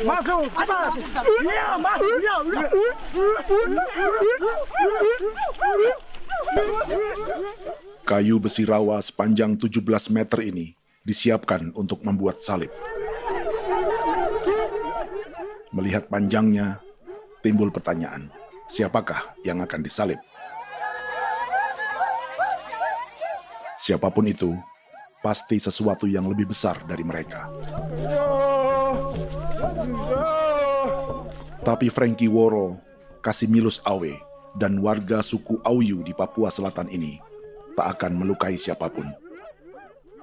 Masuk. Iya, masuk. Iya, udah. Kayu besi rawa sepanjang 17 meter ini disiapkan untuk membuat salib. Melihat panjangnya, timbul pertanyaan, siapakah yang akan disalib? Siapapun itu, pasti sesuatu yang lebih besar dari mereka. Tapi Frankie Woro, Casimilus Awe, dan warga suku Auyu di Papua Selatan ini tak akan melukai siapapun.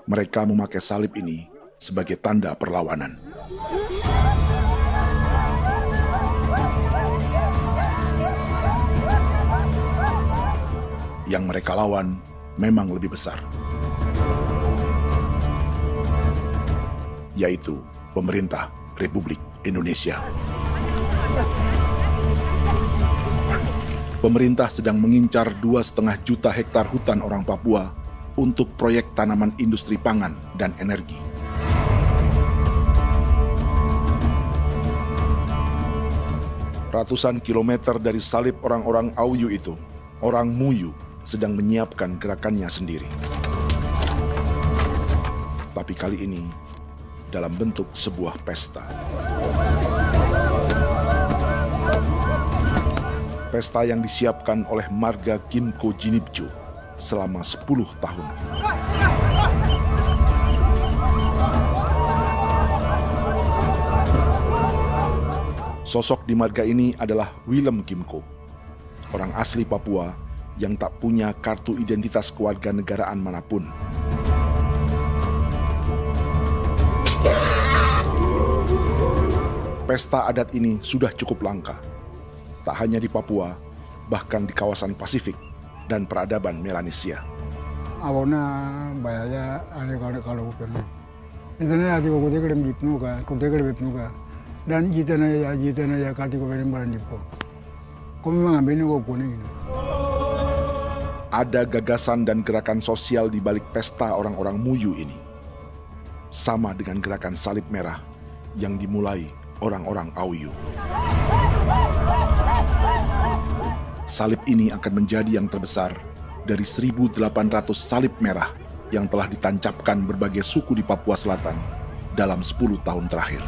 Mereka memakai salib ini sebagai tanda perlawanan. Yang mereka lawan memang lebih besar, yaitu pemerintah Republik Indonesia. Pemerintah sedang mengincar 2,5 juta hektar hutan orang Papua untuk proyek tanaman industri pangan dan energi. Ratusan kilometer dari salib orang-orang Auyu itu, orang Muyu sedang menyiapkan gerakannya sendiri. Tapi kali ini dalam bentuk sebuah pesta. Pesta yang disiapkan oleh marga Kimco Jinibju selama 10 tahun. Sosok di marga ini adalah Willem Kimco, orang asli Papua yang tak punya kartu identitas kewarganegaraan manapun. Pesta adat ini sudah cukup langka. Tak hanya di Papua, bahkan di kawasan Pasifik dan peradaban Melanesia. Awalnya bayarnya kalau pernah. Internet aja kok dia kelem bipnuka, kok dia kelem bipnuka. Dan jitana ya kati kok belum barang dipo. Kok memang ambilnya kok kuning. Ada gagasan dan gerakan sosial di balik pesta orang-orang Muyu ini. Sama dengan gerakan salib merah yang dimulai orang-orang Auyu. Salib ini akan menjadi yang terbesar dari 1.800 salib merah yang telah ditancapkan berbagai suku di Papua Selatan dalam 10 tahun terakhir.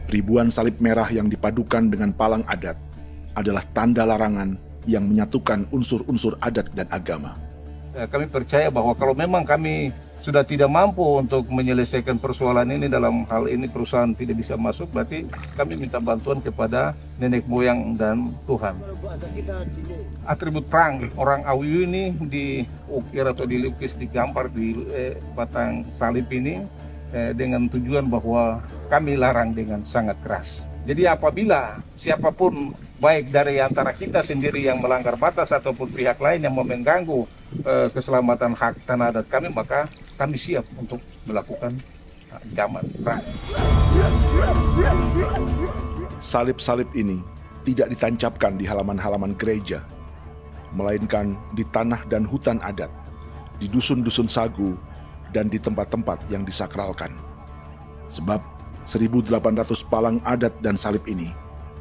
Ribuan salib merah yang dipadukan dengan palang adat adalah tanda larangan yang menyatukan unsur-unsur adat dan agama. Kami percaya bahwa kalau memang kami sudah tidak mampu untuk menyelesaikan persoalan ini, dalam hal ini perusahaan tidak bisa masuk, berarti kami minta bantuan kepada nenek moyang dan Tuhan. Atribut perang orang Auyu ini diukir atau dilukis, digambar di batang salib ini dengan tujuan bahwa kami larang dengan sangat keras. Jadi apabila siapapun baik dari antara kita sendiri yang melanggar batas ataupun pihak lain yang mengganggu keselamatan hak tanah adat kami, maka kami siap untuk melakukan ancaman perang. Salib-salib ini tidak ditancapkan di halaman-halaman gereja, melainkan di tanah dan hutan adat, di dusun-dusun sagu, dan di tempat-tempat yang disakralkan. Sebab 1.800 palang adat dan salib ini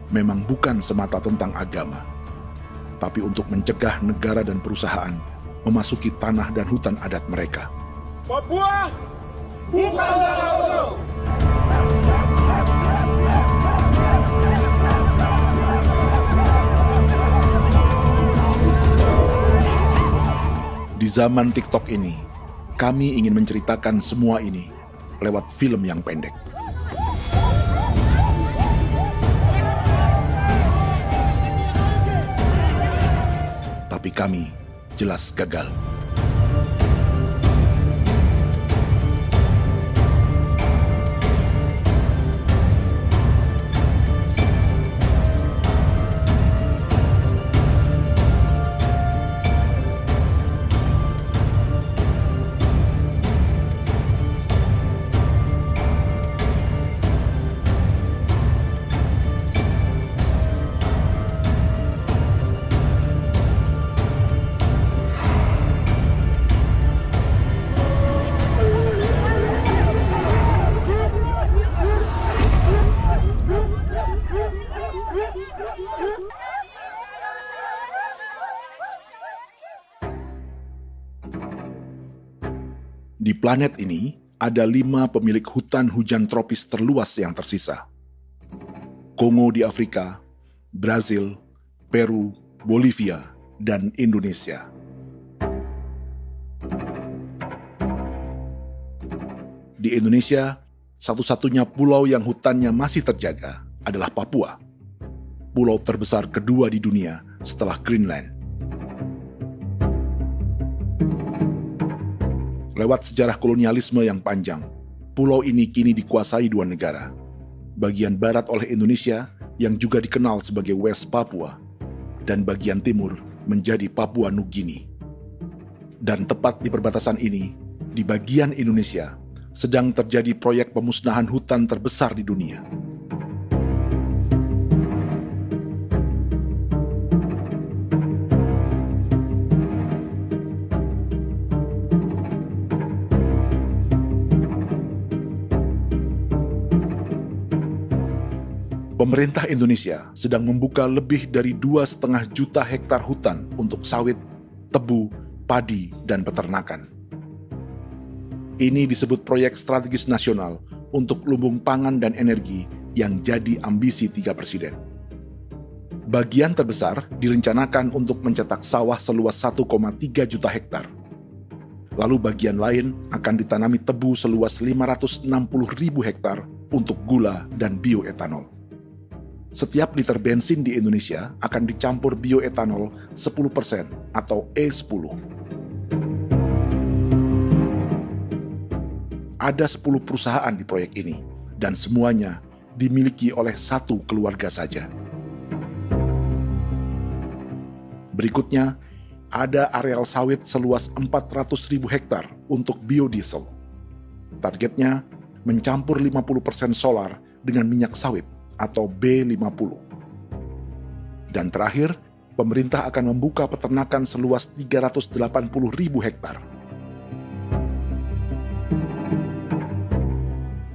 memang bukan semata tentang agama, tapi untuk mencegah negara dan perusahaan memasuki tanah dan hutan adat mereka. Papua bukan tanah kosong. Di zaman TikTok ini, kami ingin menceritakan semua ini lewat film yang pendek. Tapi kami jelas gagal. Di planet ini, ada 5 pemilik hutan hujan tropis terluas yang tersisa. Kongo di Afrika, Brazil, Peru, Bolivia, dan Indonesia. Di Indonesia, satu-satunya pulau yang hutannya masih terjaga adalah Papua, pulau terbesar kedua di dunia setelah Greenland. Lewat sejarah kolonialisme yang panjang, pulau ini kini dikuasai 2 negara. Bagian barat oleh Indonesia yang juga dikenal sebagai West Papua, dan bagian timur menjadi Papua Nugini. Dan tepat di perbatasan ini, di bagian Indonesia, sedang terjadi proyek pemusnahan hutan terbesar di dunia. Pemerintah Indonesia sedang membuka lebih dari 2,5 juta hektar hutan untuk sawit, tebu, padi, dan peternakan. Ini disebut proyek strategis nasional untuk lumbung pangan dan energi yang jadi ambisi 3 presiden. Bagian terbesar direncanakan untuk mencetak sawah seluas 1,3 juta hektar. Lalu bagian lain akan ditanami tebu seluas 560.000 hektar untuk gula dan bioetanol. Setiap liter bensin di Indonesia akan dicampur bioetanol 10% atau E10. Ada 10 perusahaan di proyek ini, dan semuanya dimiliki oleh 1 keluarga saja. Berikutnya, ada areal sawit seluas 400.000 hektar untuk biodiesel. Targetnya mencampur 50% solar dengan minyak sawit atau B50. Dan terakhir, pemerintah akan membuka peternakan seluas 380.000 hektar.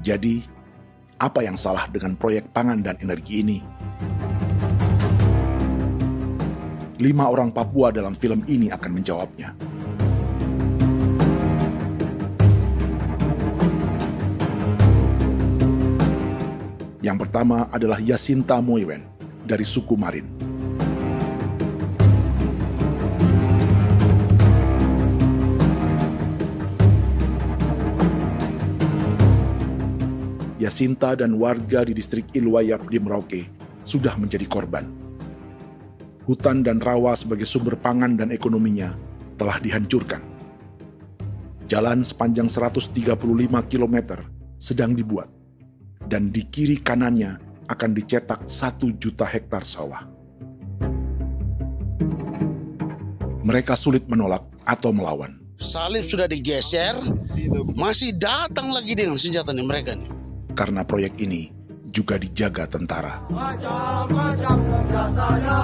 Jadi, apa yang salah dengan proyek pangan dan energi ini? 5 orang Papua dalam film ini akan menjawabnya. Yang pertama adalah Yasinta Moiwen dari suku Marin. Yasinta dan warga di distrik Ilwayap di Merauke sudah menjadi korban. Hutan dan rawa sebagai sumber pangan dan ekonominya telah dihancurkan. Jalan sepanjang 135 km sedang dibuat, dan di kiri kanannya akan dicetak 1 juta hektar sawah. Mereka sulit menolak atau melawan. Salib sudah digeser, masih datang lagi dengan senjata mereka nih. Karena proyek ini juga dijaga tentara. Macam-macam senjatanya.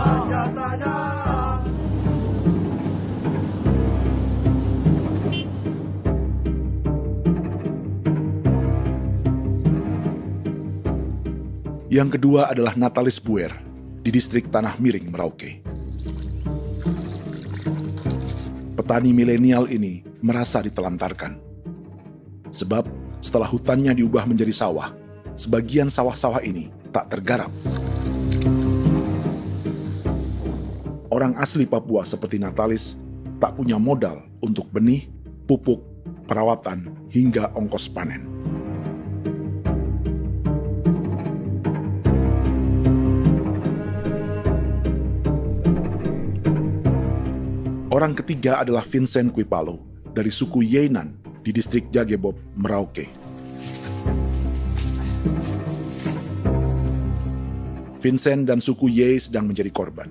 Yang kedua adalah Natalis Buer di distrik Tanah Miring, Merauke. Petani milenial ini merasa ditelantarkan. Sebab setelah hutannya diubah menjadi sawah, sebagian sawah-sawah ini tak tergarap. Orang asli Papua seperti Natalis tak punya modal untuk benih, pupuk, perawatan, hingga ongkos panen. Orang ketiga adalah Vincent Kuipalo dari suku Yenan di distrik Jagebob, Merauke. Vincent dan suku Ye sedang menjadi korban.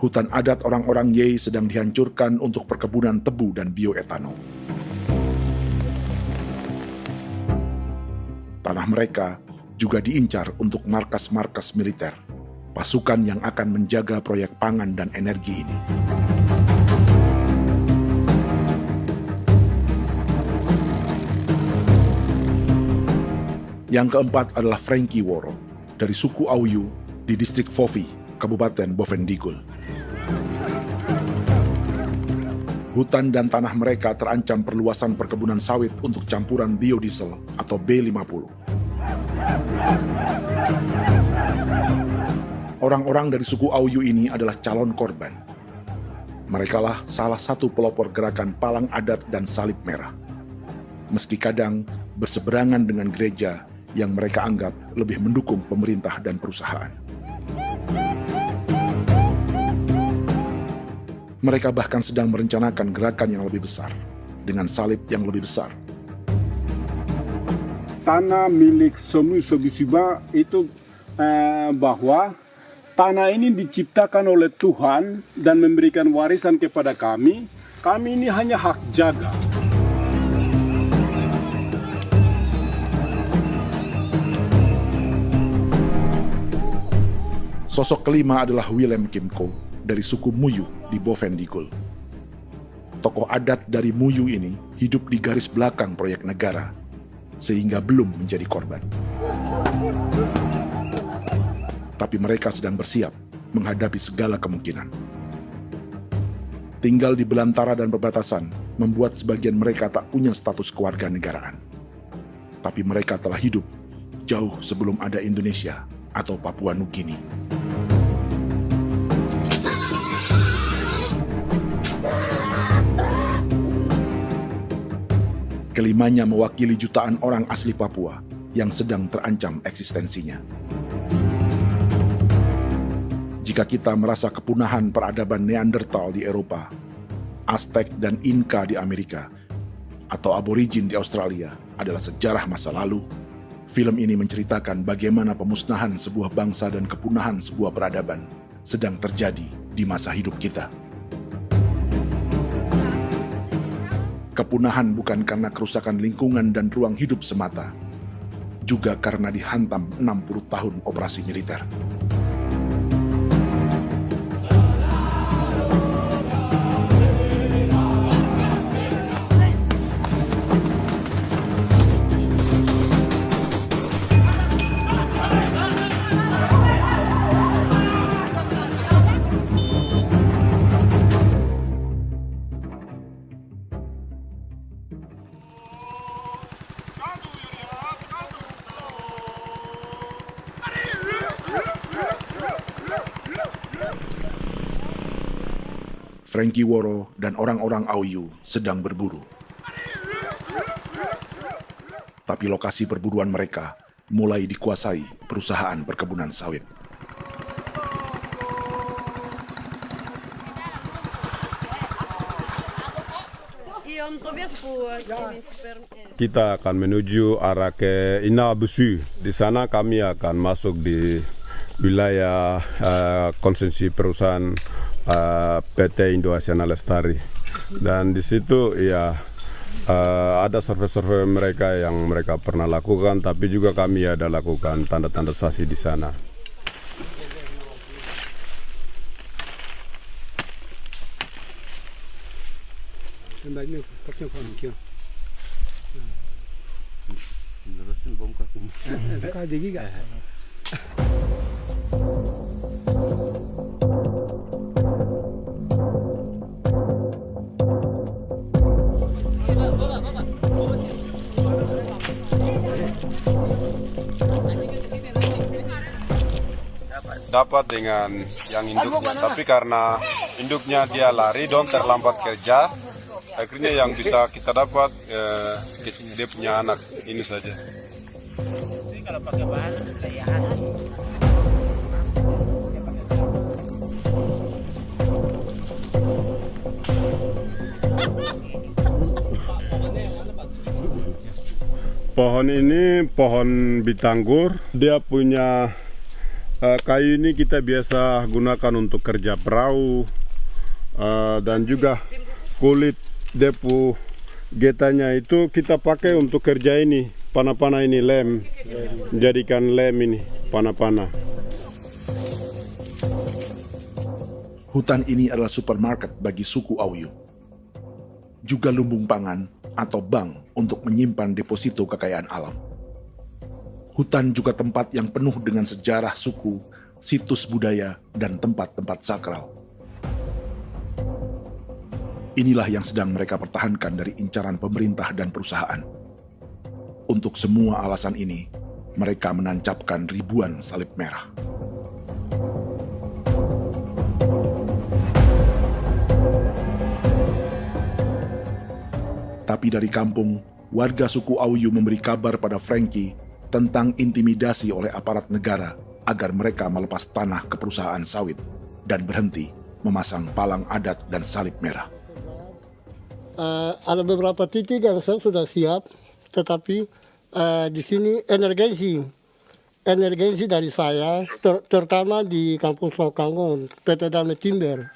Hutan adat orang-orang Ye sedang dihancurkan untuk perkebunan tebu dan bioetanol. Tanah mereka juga diincar untuk markas-markas militer, pasukan yang akan menjaga proyek pangan dan energi ini. Yang keempat adalah Frankie Woro dari suku Auyu di distrik Fofi, Kabupaten Bovendigul. Hutan dan tanah mereka terancam perluasan perkebunan sawit untuk campuran biodiesel atau B50. Orang-orang dari suku Auyu ini adalah calon korban. Merekalah salah satu pelopor gerakan Palang Adat dan Salib Merah. Meski kadang berseberangan dengan gereja yang mereka anggap lebih mendukung pemerintah dan perusahaan. Mereka bahkan sedang merencanakan gerakan yang lebih besar, dengan salib yang lebih besar. Tanah milik Somu Sobisiba itu bahwa tanah ini diciptakan oleh Tuhan dan memberikan warisan kepada kami. Kami ini hanya hak jaga. Sosok kelima adalah Willem Kimco dari suku Muyu di Bovendigul. Tokoh adat dari Muyu ini hidup di garis belakang proyek negara, sehingga belum menjadi korban. Tapi mereka sedang bersiap menghadapi segala kemungkinan. Tinggal di belantara dan perbatasan membuat sebagian mereka tak punya status kewarganegaraan. Tapi mereka telah hidup jauh sebelum ada Indonesia atau Papua Nugini. Kelimanya mewakili jutaan orang asli Papua yang sedang terancam eksistensinya. Jika kita merasa kepunahan peradaban Neanderthal di Eropa, Aztec dan Inca di Amerika, atau aborigin di Australia adalah sejarah masa lalu, film ini menceritakan bagaimana pemusnahan sebuah bangsa dan kepunahan sebuah peradaban sedang terjadi di masa hidup kita. Kepunahan bukan karena kerusakan lingkungan dan ruang hidup semata, juga karena dihantam 60 tahun operasi militer. Frankie Woro dan orang-orang Auyu sedang berburu. Tapi lokasi perburuan mereka mulai dikuasai perusahaan perkebunan sawit. Kita akan menuju arah ke Inabusu. Di sana kami akan masuk di wilayah konsesi perusahaan PT Indo Asiana Lestari, dan di situ ya ada survei-survei mereka yang mereka pernah lakukan, tapi juga kami ada lakukan tanda-tanda saksi di sana. Dapat dengan yang induknya, tapi karena induknya dia lari dan terlambat kerja, akhirnya yang bisa kita dapat dia punya anak ini saja. Jadi kalau pakai bahan kayak hasil. Pohon ini pohon bitanggur, dia punya kayu ini kita biasa gunakan untuk kerja perahu, dan juga kulit depu getanya itu kita pakai untuk kerja ini, panah-panah ini lem, jadikan lem ini, panah-panah. Hutan ini adalah supermarket bagi suku Auyu. Juga lumbung pangan atau bank untuk menyimpan deposito kekayaan alam. Hutan juga tempat yang penuh dengan sejarah suku, situs budaya, dan tempat-tempat sakral. Inilah yang sedang mereka pertahankan dari incaran pemerintah dan perusahaan. Untuk semua alasan ini, mereka menancapkan ribuan salib merah. Tapi dari kampung, warga suku Auyu memberi kabar pada Frankie tentang intimidasi oleh aparat negara agar mereka melepas tanah ke perusahaan sawit dan berhenti memasang palang adat dan salib merah. Ada beberapa titik yang saya sudah siap, tetapi di sini emergensi dari saya, terutama di Kampung Sokangon, PT Damai Timber.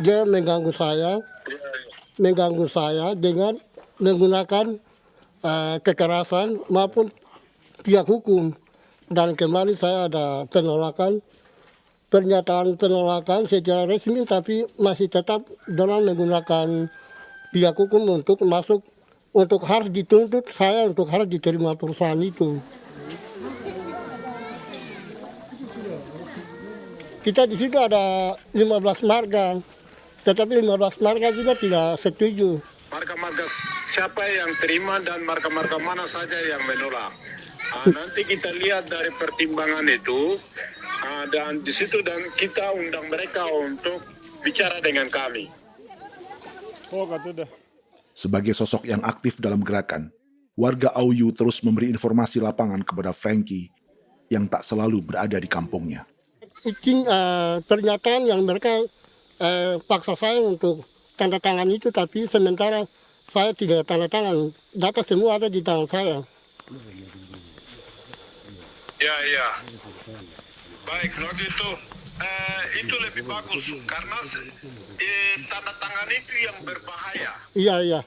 Dia mengganggu saya dengan menggunakan kekerasan maupun pihak hukum. Dan kemarin saya ada pernyataan penolakan secara resmi, tapi masih tetap dengan menggunakan pihak hukum untuk masuk, untuk harus dituntut saya untuk harus diterima perusahaan itu. Kita di situ ada 15 marga, tetapi 15 marga juga tidak setuju. Marga-marga siapa yang terima dan marga-marga mana saja yang menolak. Nanti kita lihat dari pertimbangan itu, dan di situ dan kita undang mereka untuk bicara dengan kami. Sebagai sosok yang aktif dalam gerakan, warga Auyu terus memberi informasi lapangan kepada Frankie yang tak selalu berada di kampungnya. Izin pernyataan yang mereka paksa saya untuk tanda tangan itu, tapi sementara saya tidak tanda tangan. Data semua ada di tangan saya. Ya. Baik, kalau gitu itu lebih bagus karena tanda tangan itu yang berbahaya. Iya.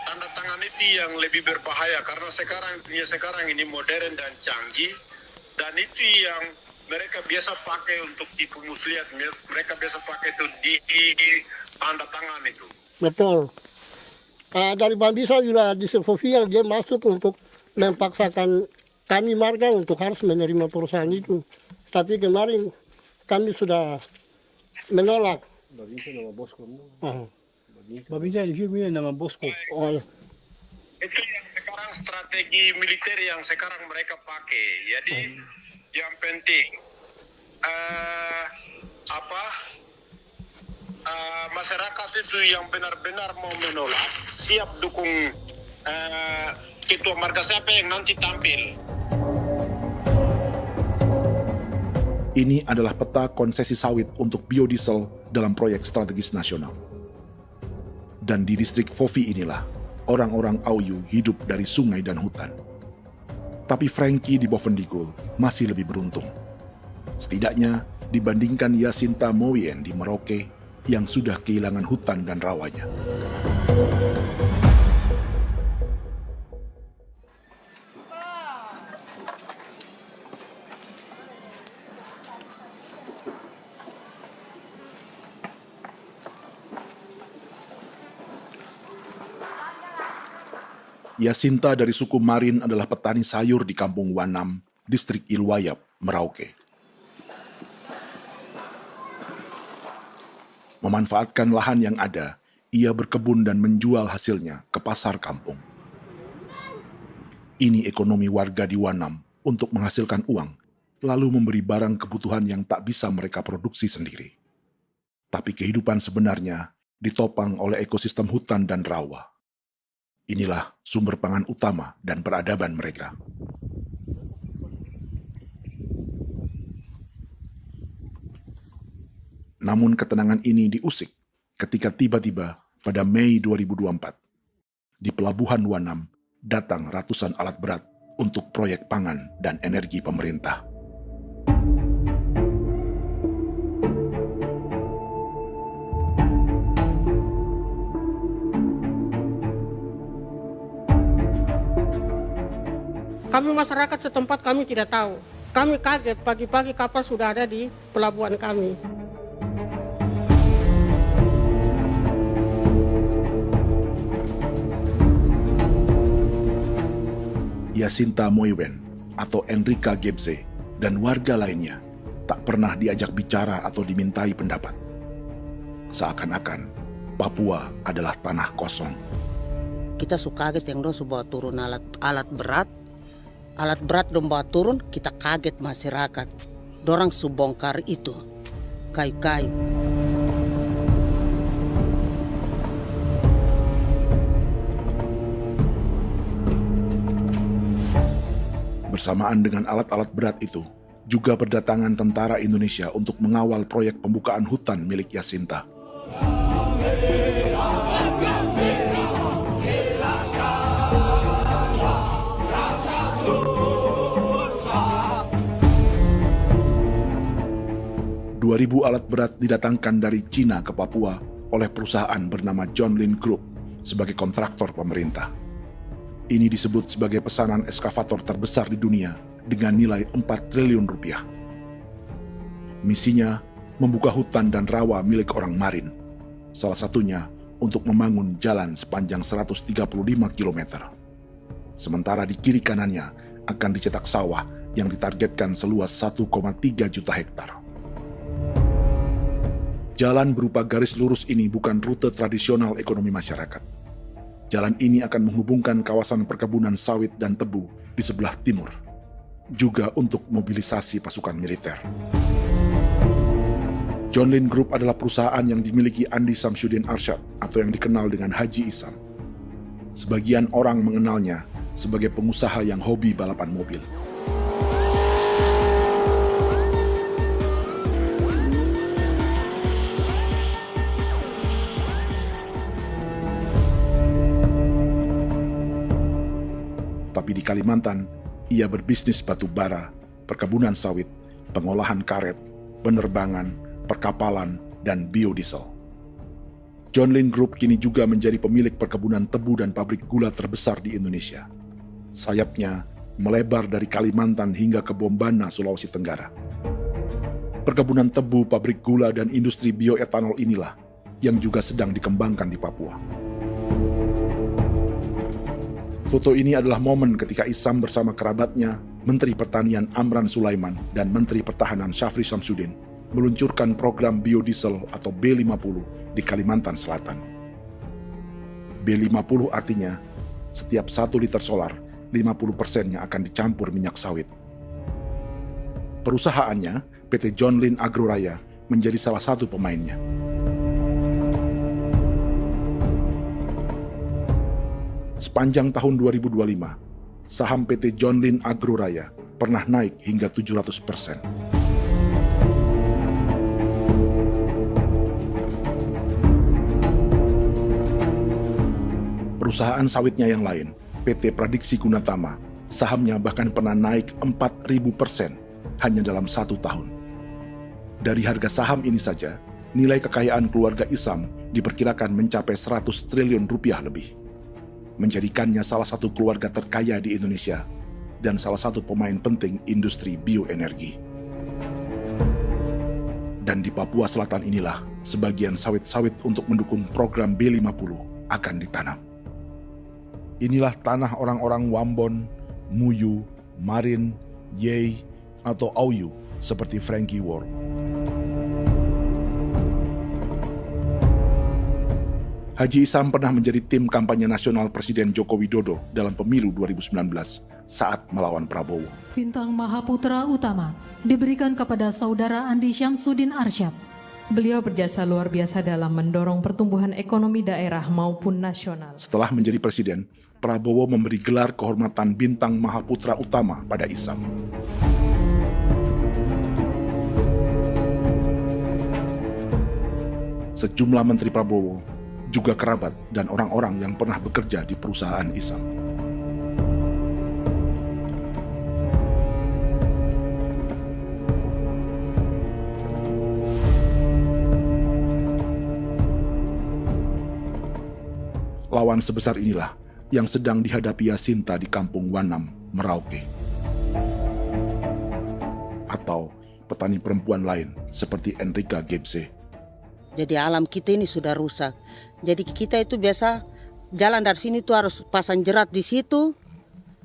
Tanda tangan itu yang lebih berbahaya karena sekarang ini modern dan canggih, dan itu yang mereka biasa pakai untuk tipu muslihat. Mereka biasa pakai itu di tanda tangan itu. Betul. Dari Bambisa juga di Sofia dia masuk untuk memaksakan kami marga untuk harus menerima perusahaan itu. Tapi kemarin kami sudah menolak. Babinsa di sini nama bosku. Itu yang sekarang strategi militer yang sekarang mereka pakai. Jadi yang penting masyarakat itu yang benar-benar mau menolak siap dukung ketua marga siapa yang nanti tampil. Ini adalah peta konsesi sawit untuk biodiesel dalam proyek strategis nasional. Dan di distrik Fofi inilah, orang-orang Auyu hidup dari sungai dan hutan. Tapi Frankie di Bovendigul masih lebih beruntung. Setidaknya dibandingkan Yasinta Moyen di Merauke yang sudah kehilangan hutan dan rawanya. Yasinta dari suku Marin adalah petani sayur di Kampung Wanam, distrik Ilwayap, Merauke. Memanfaatkan lahan yang ada, ia berkebun dan menjual hasilnya ke pasar kampung. Ini ekonomi warga di Wanam untuk menghasilkan uang, lalu memberi barang kebutuhan yang tak bisa mereka produksi sendiri. Tapi kehidupan sebenarnya ditopang oleh ekosistem hutan dan rawa. Inilah sumber pangan utama dan peradaban mereka. Namun ketenangan ini diusik ketika tiba-tiba pada Mei 2024, di Pelabuhan Wanam datang ratusan alat berat untuk proyek pangan dan energi pemerintah. Kami masyarakat setempat kami tidak tahu. Kami kaget pagi-pagi kapal sudah ada di pelabuhan kami. Yasinta Moywen atau Enrika Gebze dan warga lainnya tak pernah diajak bicara atau dimintai pendapat. Seakan-akan Papua adalah tanah kosong. Kita suka kaget yang dong bawa turun alat berat dong bawa turun, kita kaget masyarakat. Dorang subongkar itu kayu-kayu. Bersamaan dengan alat-alat berat itu, juga berdatangan tentara Indonesia untuk mengawal proyek pembukaan hutan milik Jacinta. Ribu alat berat didatangkan dari Cina ke Papua oleh perusahaan bernama John Lin Group sebagai kontraktor pemerintah. Ini disebut sebagai pesanan eskavator terbesar di dunia dengan nilai 4 triliun rupiah. Misinya membuka hutan dan rawa milik orang Marin, salah satunya untuk membangun jalan sepanjang 135 km. Sementara di kiri kanannya akan dicetak sawah yang ditargetkan seluas 1,3 juta hektar. Jalan berupa garis lurus ini bukan rute tradisional ekonomi masyarakat. Jalan ini akan menghubungkan kawasan perkebunan sawit dan tebu di sebelah timur, juga untuk mobilisasi pasukan militer. John Lin Group adalah perusahaan yang dimiliki Andi Samsudin Arsyad atau yang dikenal dengan Haji Isam. Sebagian orang mengenalnya sebagai pengusaha yang hobi balapan mobil. Tapi di Kalimantan, ia berbisnis batu bara, perkebunan sawit, pengolahan karet, penerbangan, perkapalan, dan biodiesel. John Lin Group kini juga menjadi pemilik perkebunan tebu dan pabrik gula terbesar di Indonesia. Sayapnya melebar dari Kalimantan hingga ke Bombana, Sulawesi Tenggara. Perkebunan tebu, pabrik gula, dan industri bioetanol inilah yang juga sedang dikembangkan di Papua. Foto ini adalah momen ketika Isam bersama kerabatnya, Menteri Pertanian Amran Sulaiman dan Menteri Pertahanan Syafri Samsudin meluncurkan program biodiesel atau B50 di Kalimantan Selatan. B50 artinya setiap 1 liter solar, 50%-nya akan dicampur minyak sawit. Perusahaannya, PT John Lin Agroraya, menjadi salah satu pemainnya. Sepanjang tahun 2025, saham PT John Lin Agroraya pernah naik hingga 700%. Perusahaan sawitnya yang lain, PT Pradiksi Gunatama, sahamnya bahkan pernah naik 4.000% hanya dalam 1 tahun. Dari harga saham ini saja, nilai kekayaan keluarga Isam diperkirakan mencapai 100 triliun rupiah lebih, menjadikannya salah satu keluarga terkaya di Indonesia dan salah satu pemain penting industri bioenergi. Dan di Papua Selatan inilah sebagian sawit-sawit untuk mendukung program B50 akan ditanam. Inilah tanah orang-orang Wambon, Muyu, Marin, Yei, atau Auyu seperti Frankie Ward. Haji Isam pernah menjadi tim kampanye nasional Presiden Joko Widodo dalam pemilu 2019 saat melawan Prabowo. Bintang Mahaputra Utama diberikan kepada Saudara Andi Syamsuddin Arsyad. Beliau berjasa luar biasa dalam mendorong pertumbuhan ekonomi daerah maupun nasional. Setelah menjadi presiden, Prabowo memberi gelar kehormatan Bintang Mahaputra Utama pada Isam. Sejumlah menteri Prabowo, juga kerabat dan orang-orang yang pernah bekerja di perusahaan Isam. Lawan sebesar inilah yang sedang dihadapi Jacinta di kampung Wanam, Merauke. Atau petani perempuan lain seperti Enrika Gebse. Jadi alam kita ini sudah rusak. Jadi kita itu biasa jalan dari sini tuh harus pasang jerat di situ,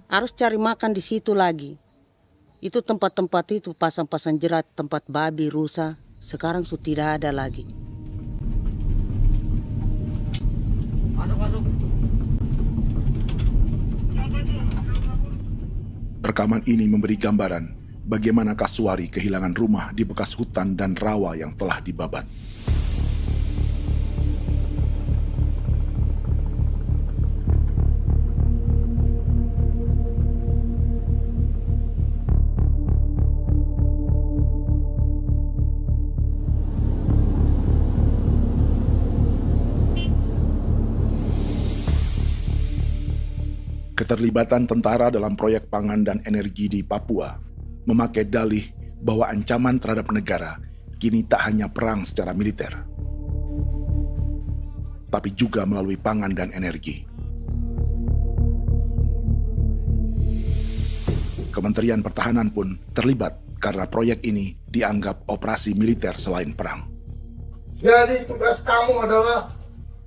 harus cari makan di situ lagi. Itu tempat-tempat itu pasang-pasang jerat, tempat babi, rusa, sekarang sudah tidak ada lagi. Rekaman ini memberi gambaran bagaimana Kasuari kehilangan rumah di bekas hutan dan rawa yang telah dibabat. Keterlibatan tentara dalam proyek pangan dan energi di Papua memakai dalih bahwa ancaman terhadap negara kini tak hanya perang secara militer, tapi juga melalui pangan dan energi. Kementerian Pertahanan pun terlibat karena proyek ini dianggap operasi militer selain perang. Jadi tugas kamu adalah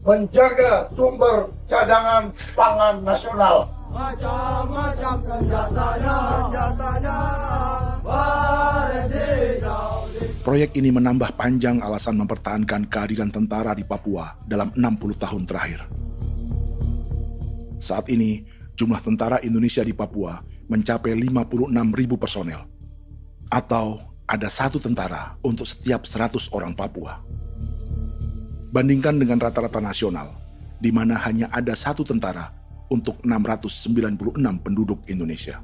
menjaga sumber cadangan pangan nasional. Macam-macam senjatanya, Proyek ini menambah panjang alasan mempertahankan kehadiran tentara di Papua dalam 60 tahun terakhir. Saat ini, jumlah tentara Indonesia di Papua mencapai 56.000 personel, atau ada 1 tentara untuk setiap 100 orang Papua. Bandingkan dengan rata-rata nasional, di mana hanya ada 1 tentara untuk 696 penduduk Indonesia.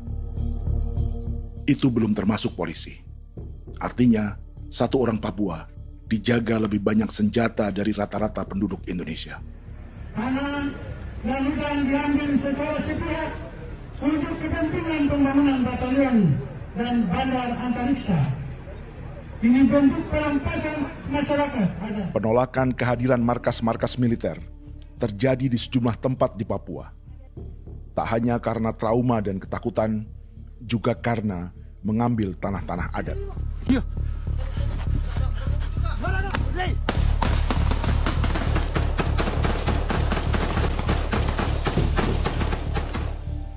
Itu belum termasuk polisi. Artinya, 1 orang Papua dijaga lebih banyak senjata dari rata-rata penduduk Indonesia. Tanah dan hutan diambil secara sepihak untuk kepentingan pembangunan batalion dan bandar antariksa. Ini bentuk perampasan masyarakat. Penolakan kehadiran markas-markas militer terjadi di sejumlah tempat di Papua. Tak hanya karena trauma dan ketakutan, juga karena mengambil tanah-tanah adat.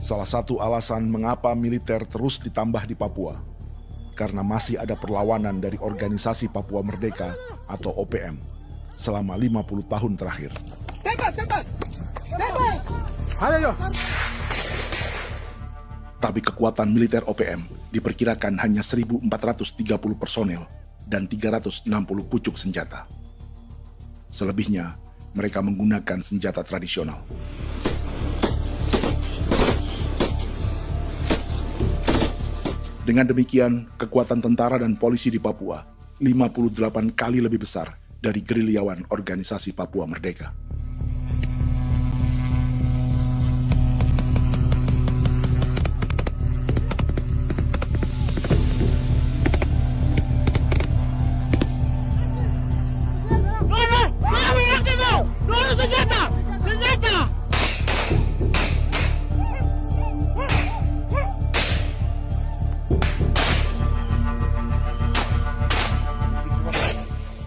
Salah satu alasan mengapa militer terus ditambah di Papua, karena masih ada perlawanan dari Organisasi Papua Merdeka atau OPM selama 50 tahun terakhir. Ayo. Tapi kekuatan militer OPM diperkirakan hanya 1.430 personel dan 360 pucuk senjata. Selebihnya, mereka menggunakan senjata tradisional. Dengan demikian, kekuatan tentara dan polisi di Papua 58 kali lebih besar dari gerilyawan Organisasi Papua Merdeka.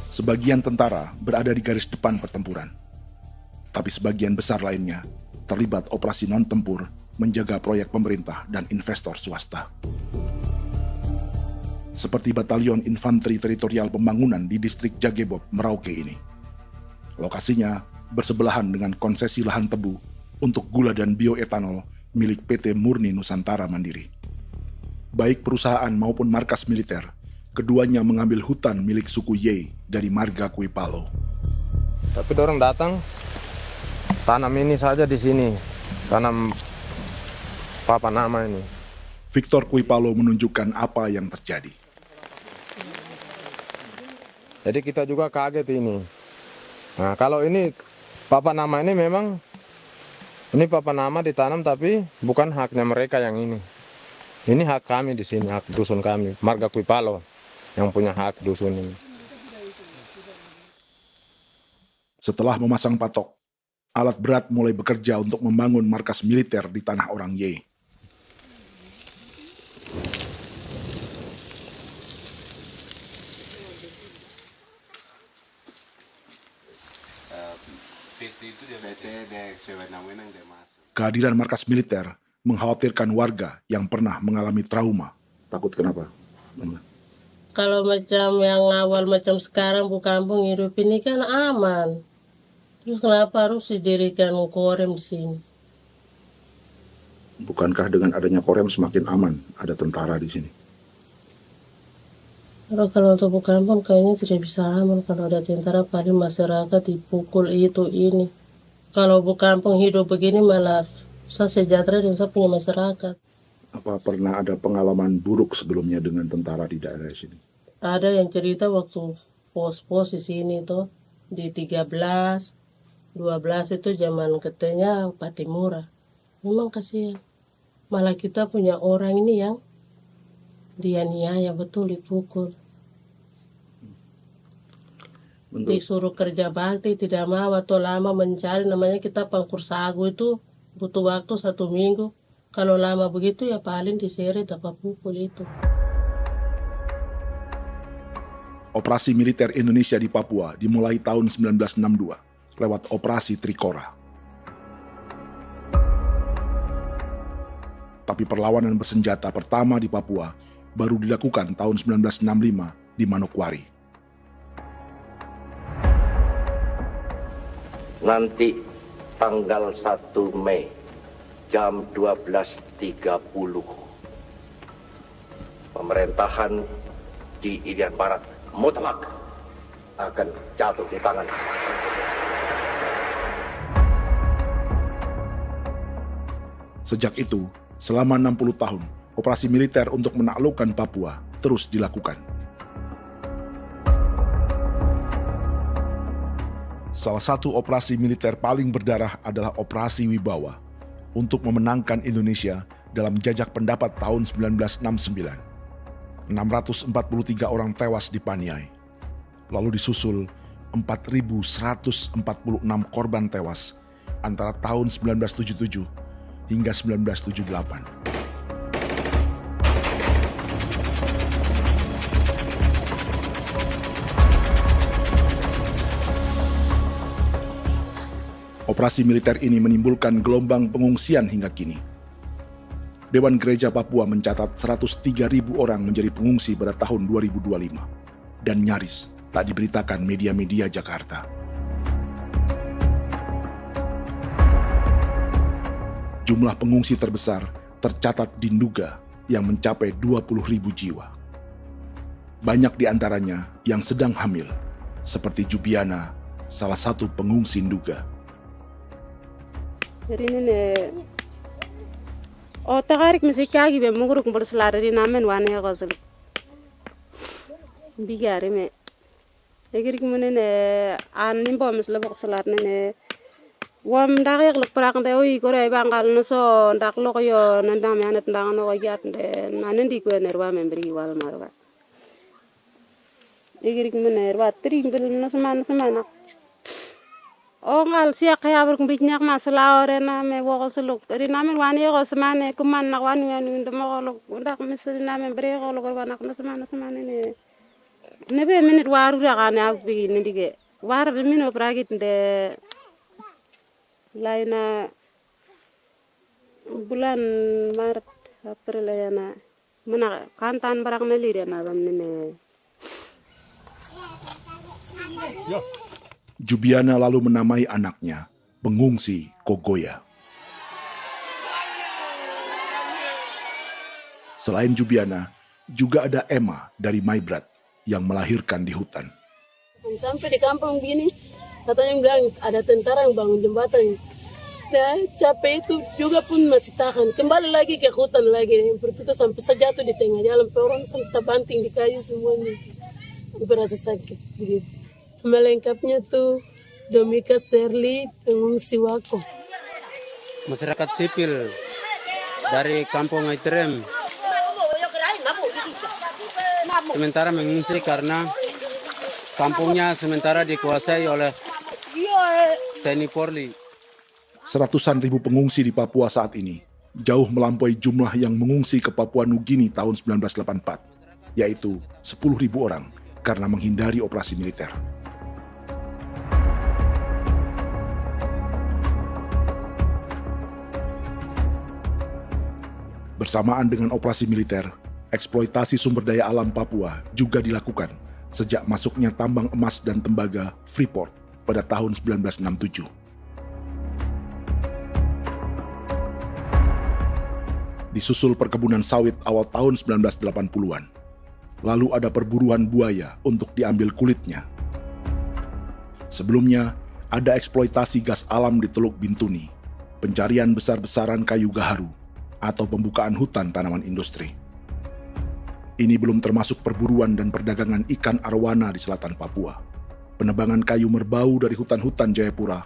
Sebagian tentara berada di garis depan pertempuran, tapi sebagian besar lainnya terlibat operasi non-tempur menjaga proyek pemerintah dan investor swasta. Seperti Batalion Infanteri Teritorial Pembangunan di distrik Jagebob, Merauke ini. Lokasinya bersebelahan dengan konsesi lahan tebu untuk gula dan bioetanol milik PT Murni Nusantara Mandiri. Baik perusahaan maupun markas militer, keduanya mengambil hutan milik suku Ye dari marga Kuipalo. Tapi orang datang tanam ini saja di sini, tanam papan nama ini. Victor Kuipalo menunjukkan apa yang terjadi. Jadi kita juga kaget ini. Nah, kalau ini papan nama ini memang ini papan nama ditanam tapi bukan haknya mereka yang ini. Ini hak kami di sini, hak dusun kami, marga Kuipalo yang punya hak dusun ini. Setelah memasang patok, alat berat mulai bekerja untuk membangun markas militer di tanah orang Ye. Kehadiran markas militer mengkhawatirkan warga yang pernah mengalami trauma. Takut kenapa? Kalau macam yang awal macam sekarang bu kampung hidup ini kan aman. Terus kenapa harus didirikan korem di sini? Bukankah dengan adanya Korem semakin aman ada tentara di sini? Kalau untuk kampung kayaknya tidak bisa aman kalau ada tentara, paling masyarakat dipukul itu ini. Kalau kampung hidup begini malah saya sejahtera dan saya punya masyarakat. Apa pernah ada pengalaman buruk sebelumnya dengan tentara di daerah sini? Ada yang cerita waktu pos-pos di sini tuh di 13, 12 itu zaman katanya Patimura. Memang kasihan. Malah kita punya orang ini yang dianiaya betul, dipukul. Disuruh kerja bakti tidak mau atau lama mencari, namanya kita pangkur sagu itu butuh waktu 1 minggu. Kalau lama begitu ya paling diseret dapat pukul itu. Operasi militer Indonesia di Papua dimulai tahun 1962 lewat Operasi Trikora. Tapi perlawanan bersenjata pertama di Papua baru dilakukan tahun 1965 di Manokwari. Nanti tanggal 1 Mei jam 12.30 pemerintahan di Irian Barat mutlak akan jatuh di tangan. Sejak itu, selama 60 tahun, operasi militer untuk menaklukkan Papua terus dilakukan. Salah satu operasi militer paling berdarah adalah Operasi Wibawa untuk memenangkan Indonesia dalam jajak pendapat tahun 1969. 643 orang tewas di Paniai. Lalu disusul 4.146 korban tewas antara tahun 1977 hingga 1978. Operasi militer ini menimbulkan gelombang pengungsian hingga kini. Dewan Gereja Papua mencatat 103.000 orang menjadi pengungsi pada tahun 2025 dan nyaris tak diberitakan media-media Jakarta. Jumlah pengungsi terbesar tercatat di Nduga yang mencapai 20.000 jiwa. Banyak di antaranya yang sedang hamil, seperti Jubiana, salah satu pengungsi Nduga. Jadi ini takarik mesti kagi be muguruk berselari di namen wane gosel. Bigari me. Egirik menene an nimbo mesle bok selar nene. Wam dak yak lek prak nte oi kore bangal no so ndak lok yo nandam yanet ndang no yat nde nanen di ko nerwa membri wal marwa. Egirik menene wa tri bel no semana. Ngal siya kaya berkumpit nyak masalah orena me wako suluk. Dari namen wani ko semane kuman nak wani ndemo ko ndak misali namen bre ko ko nak no semane ne. Nebe minit waru ra kana bi nindige. War be mino pragit nde laina bulan Maret April yana mana kantan barak na lire na bamne. Jubiana lalu menamai anaknya pengungsi Kogoya. Selain Jubiana, juga ada Emma dari Maibrat yang melahirkan di hutan. Sampai di kampung gini, katanya bilang ada tentara yang bangun jembatan. Nah, capek itu juga pun masih tahan. Kembali lagi ke hutan lagi. Seperti itu sampai sejatuh di tengah jalan. Orang sampai terbanting di kayu semuanya. Berasa sakit begitu. Melengkapnya tuh Domika Serli, pengungsi Wako. Masyarakat sipil dari kampung Aitrem sementara mengungsi karena kampungnya sementara dikuasai oleh TNI Polri. Seratusan ribu pengungsi di Papua saat ini jauh melampaui jumlah yang mengungsi ke Papua Nugini tahun 1984, yaitu 10.000 orang karena menghindari operasi militer. Bersamaan dengan operasi militer, eksploitasi sumber daya alam Papua juga dilakukan sejak masuknya tambang emas dan tembaga Freeport pada tahun 1967. Disusul perkebunan sawit awal tahun 1980-an. Lalu ada perburuan buaya untuk diambil kulitnya. Sebelumnya, ada eksploitasi gas alam di Teluk Bintuni, pencarian besar-besaran kayu gaharu, atau pembukaan hutan tanaman industri. Ini belum termasuk perburuan dan perdagangan ikan arwana di selatan Papua, penebangan kayu merbau dari hutan-hutan Jayapura,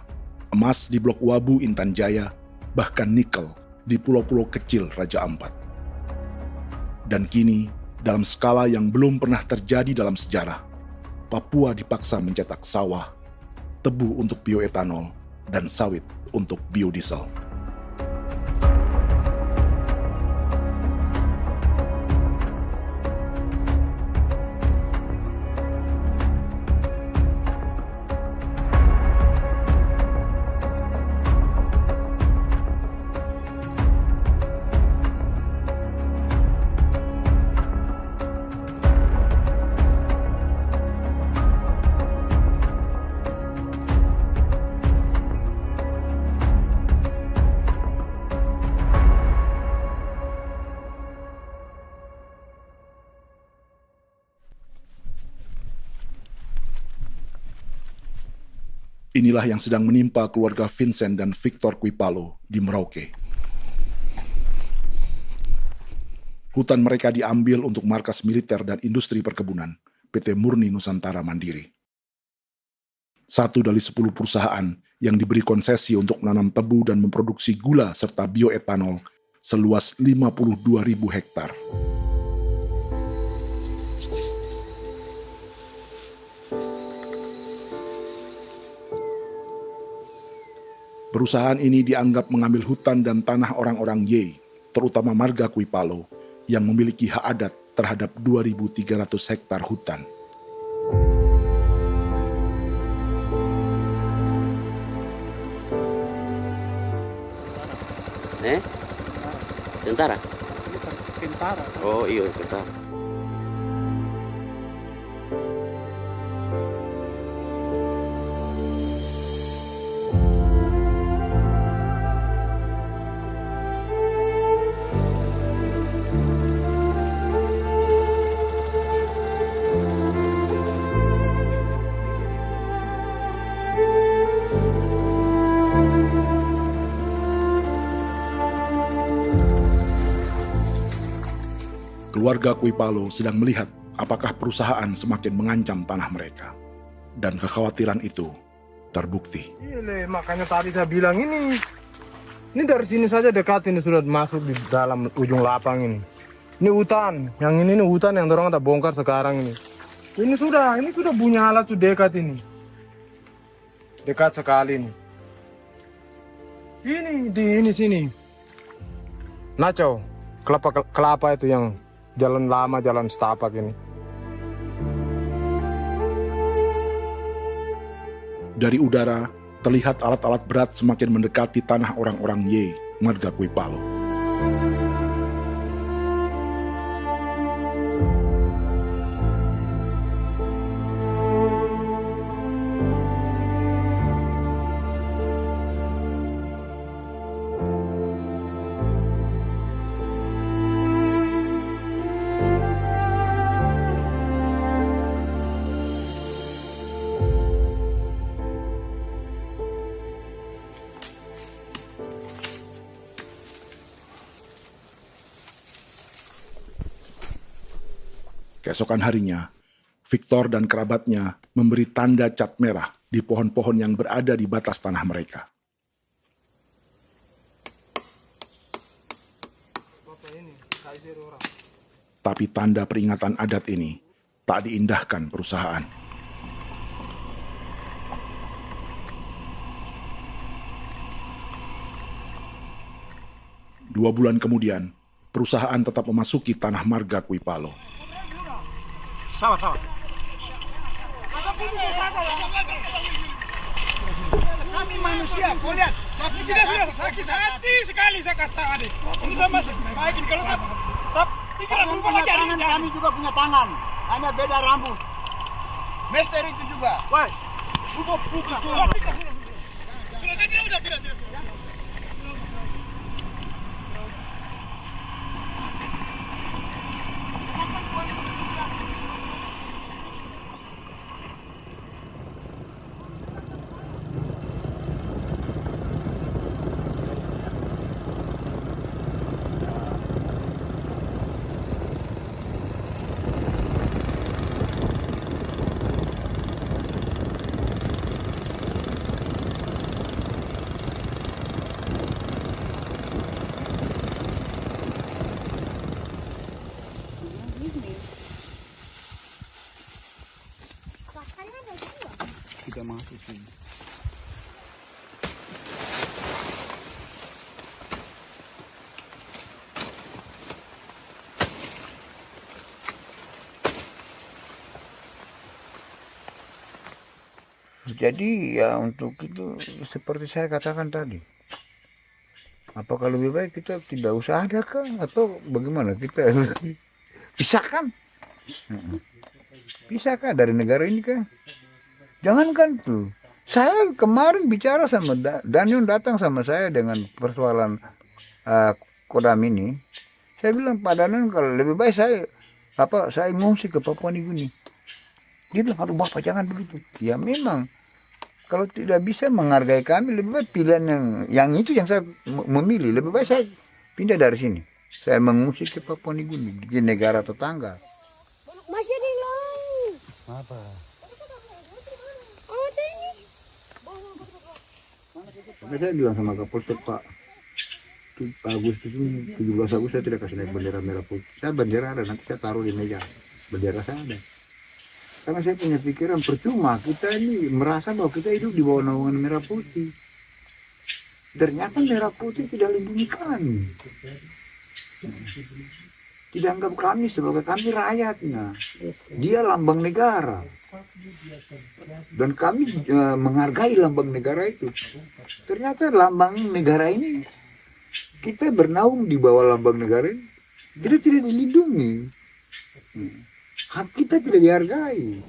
emas di Blok Wabu Intan Jaya, bahkan nikel di pulau-pulau kecil Raja Ampat. Dan kini, dalam skala yang belum pernah terjadi dalam sejarah, Papua dipaksa mencetak sawah, tebu untuk bioetanol, dan sawit untuk biodiesel. Inilah yang sedang menimpa keluarga Vincent dan Victor Kuipalo di Merauke. Hutan mereka diambil untuk markas militer dan industri perkebunan, PT Murni Nusantara Mandiri. 1 dari 10 perusahaan yang diberi konsesi untuk menanam tebu dan memproduksi gula serta bioetanol seluas 52.000 hektar. Perusahaan ini dianggap mengambil hutan dan tanah orang-orang Ye, terutama marga Kuipalo, yang memiliki hak adat terhadap 2.300 hektar hutan. Tentara? Tentara. Oh iya, tentara. Keluarga Kuipalo sedang melihat apakah perusahaan semakin mengancam tanah mereka. Dan kekhawatiran itu terbukti. Iya, makanya tadi saya bilang ini dari sini saja dekat ini sudah masuk di dalam ujung lapang ini. Ini hutan, yang ini hutan yang orang ada bongkar sekarang ini. Ini sudah punya alat sudah dekat ini. Dekat sekali ini. Ini di sini. Nacau, kelapa itu yang jalan lama, jalan setapak ini. Dari udara, terlihat alat-alat berat semakin mendekati tanah orang-orang Ye, marga Kuipalo. Keesokan harinya, Victor dan kerabatnya memberi tanda cat merah di pohon-pohon yang berada di batas tanah mereka. Tapi tanda peringatan adat ini tak diindahkan perusahaan. Dua bulan kemudian, perusahaan tetap memasuki tanah marga Kuipalo. Sama. Kami manusia, kau lihat. Tapi tidak sudah sakit hati sekali saya kata adik. Ini sama baik ini kalau tidak berubah lagi tangan. Kami juga punya tangan, hanya beda rambut. Mister itu juga. Wah, buka. Tidak. Jadi ya untuk itu seperti saya katakan tadi, apakah lebih baik kita tidak usah ada kah atau bagaimana, kita pisahkan, pisahkan dari negara ini kah? Jangankan tuh, saya kemarin bicara sama Daniel, datang sama saya dengan persoalan Kodam ini. Saya bilang, Pak Daniel, kalau lebih baik saya ngungsi ke Papua Nugini. Dia bilang, aduh Bapak jangan begitu. Ya memang, kalau tidak bisa menghargai kami, lebih baik pilihan yang itu yang saya memilih. Lebih baik saya pindah dari sini. Saya mengungsi ke Papua Nugini, di negara tetangga. Masih di laut. Apa? Saya bilang sama Kapolsek, Pak Agustus ini, 17 Agustus saya tidak kasih naik bendera merah putih. Saya bendera ada, nanti saya taruh di meja. Bendera saya ada. Karena saya punya pikiran percuma kita ini merasa bahwa kita hidup di bawah naungan merah putih. Ternyata merah putih tidak lindungi kami. Tidak anggap kami sebagai kami rakyatnya. Dia lambang negara. Dan kami menghargai lambang negara itu. Ternyata lambang negara ini, kita bernaung di bawah lambang negara ini, kita tidak dilindungi. Hak kita tidak dihargai.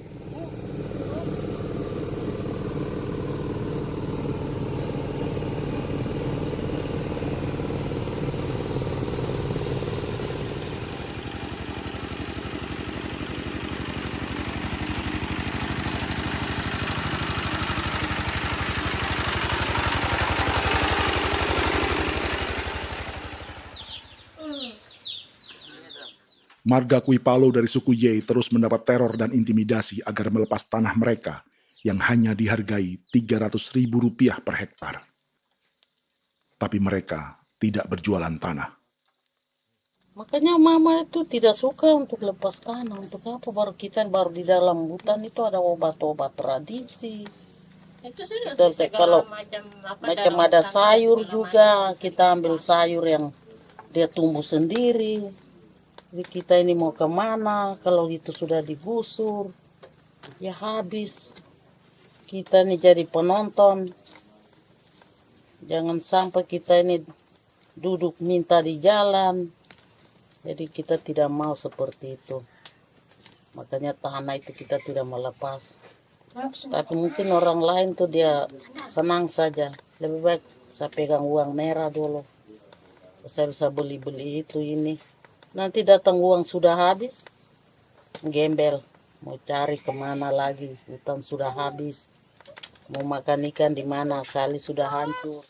Marga Kuipalo dari suku Ye terus mendapat teror dan intimidasi agar melepas tanah mereka yang hanya dihargai Rp300.000 per hektar. Tapi mereka tidak berjualan tanah. Makanya mama itu tidak suka untuk lepas tanah. Untuk apa? Baru di dalam hutan itu ada obat-obat tradisi. Itu sudah Kalau macam ada sayur juga, kita ambil sayur yang dia tumbuh sendiri. Jadi kita ini mau kemana, kalau itu sudah digusur, ya habis. Kita ini jadi penonton. Jangan sampai kita ini duduk minta di jalan. Jadi kita tidak mau seperti itu. Makanya tanah itu kita tidak melepas. Tapi mungkin orang lain tuh dia senang saja. Lebih baik saya pegang uang merah dulu. Saya bisa beli-beli itu ini. Nanti datang uang sudah habis, gembel, mau cari kemana lagi, hutan sudah habis, mau makan ikan di mana, kali sudah hancur.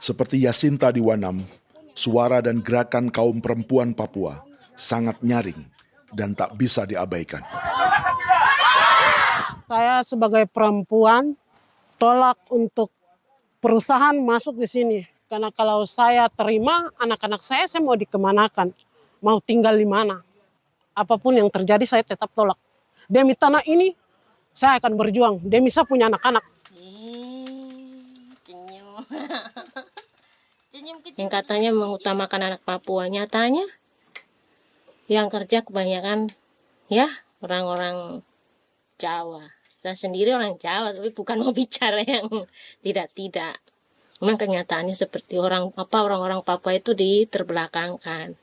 Seperti Yasinta di Wanam, suara dan gerakan kaum perempuan Papua sangat nyaring dan tak bisa diabaikan. Saya sebagai perempuan tolak untuk perusahaan masuk di sini. Karena kalau saya terima anak-anak saya mau dikemanakan, mau tinggal di mana. Apapun yang terjadi saya tetap tolak. Demi tanah ini saya akan berjuang, demi saya punya anak-anak. Yang katanya mengutamakan anak Papua, nyatanya yang kerja kebanyakan ya orang-orang Jawa. Dan sendiri orang Jawa, tapi bukan mau bicara yang tidak-tidak. Memang kenyataannya seperti orang-orang Papua itu diterbelakangkan,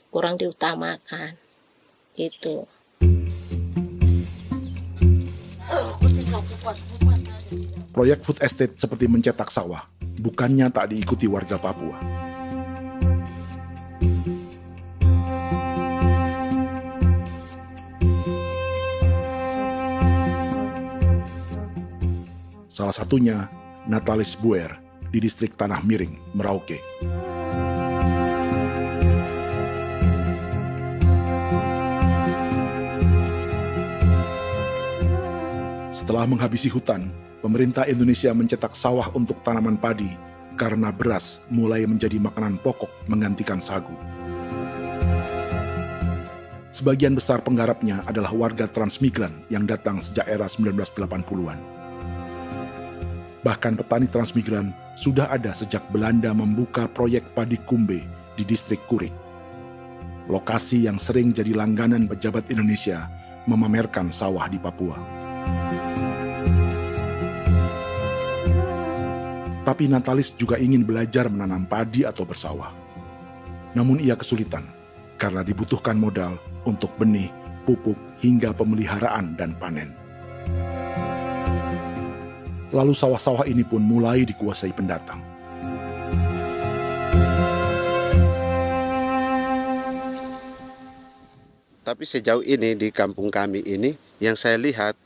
kurang diutamakan, gitu. Proyek food estate seperti mencetak sawah, bukannya tak diikuti warga Papua. Salah satunya Natalis Buer di distrik Tanah Miring, Merauke. Setelah menghabisi hutan, pemerintah Indonesia mencetak sawah untuk tanaman padi karena beras mulai menjadi makanan pokok menggantikan sagu. Sebagian besar penggarapnya adalah warga transmigran yang datang sejak era 1980-an. Bahkan petani transmigran sudah ada sejak Belanda membuka proyek padi kumbe di distrik Kurik. Lokasi yang sering jadi langganan pejabat Indonesia memamerkan sawah di Papua. Tapi Natalis juga ingin belajar menanam padi atau bersawah. Namun ia kesulitan karena dibutuhkan modal untuk benih, pupuk, hingga pemeliharaan dan panen. Lalu sawah-sawah ini pun mulai dikuasai pendatang. Tapi sejauh ini di kampung kami ini yang saya lihat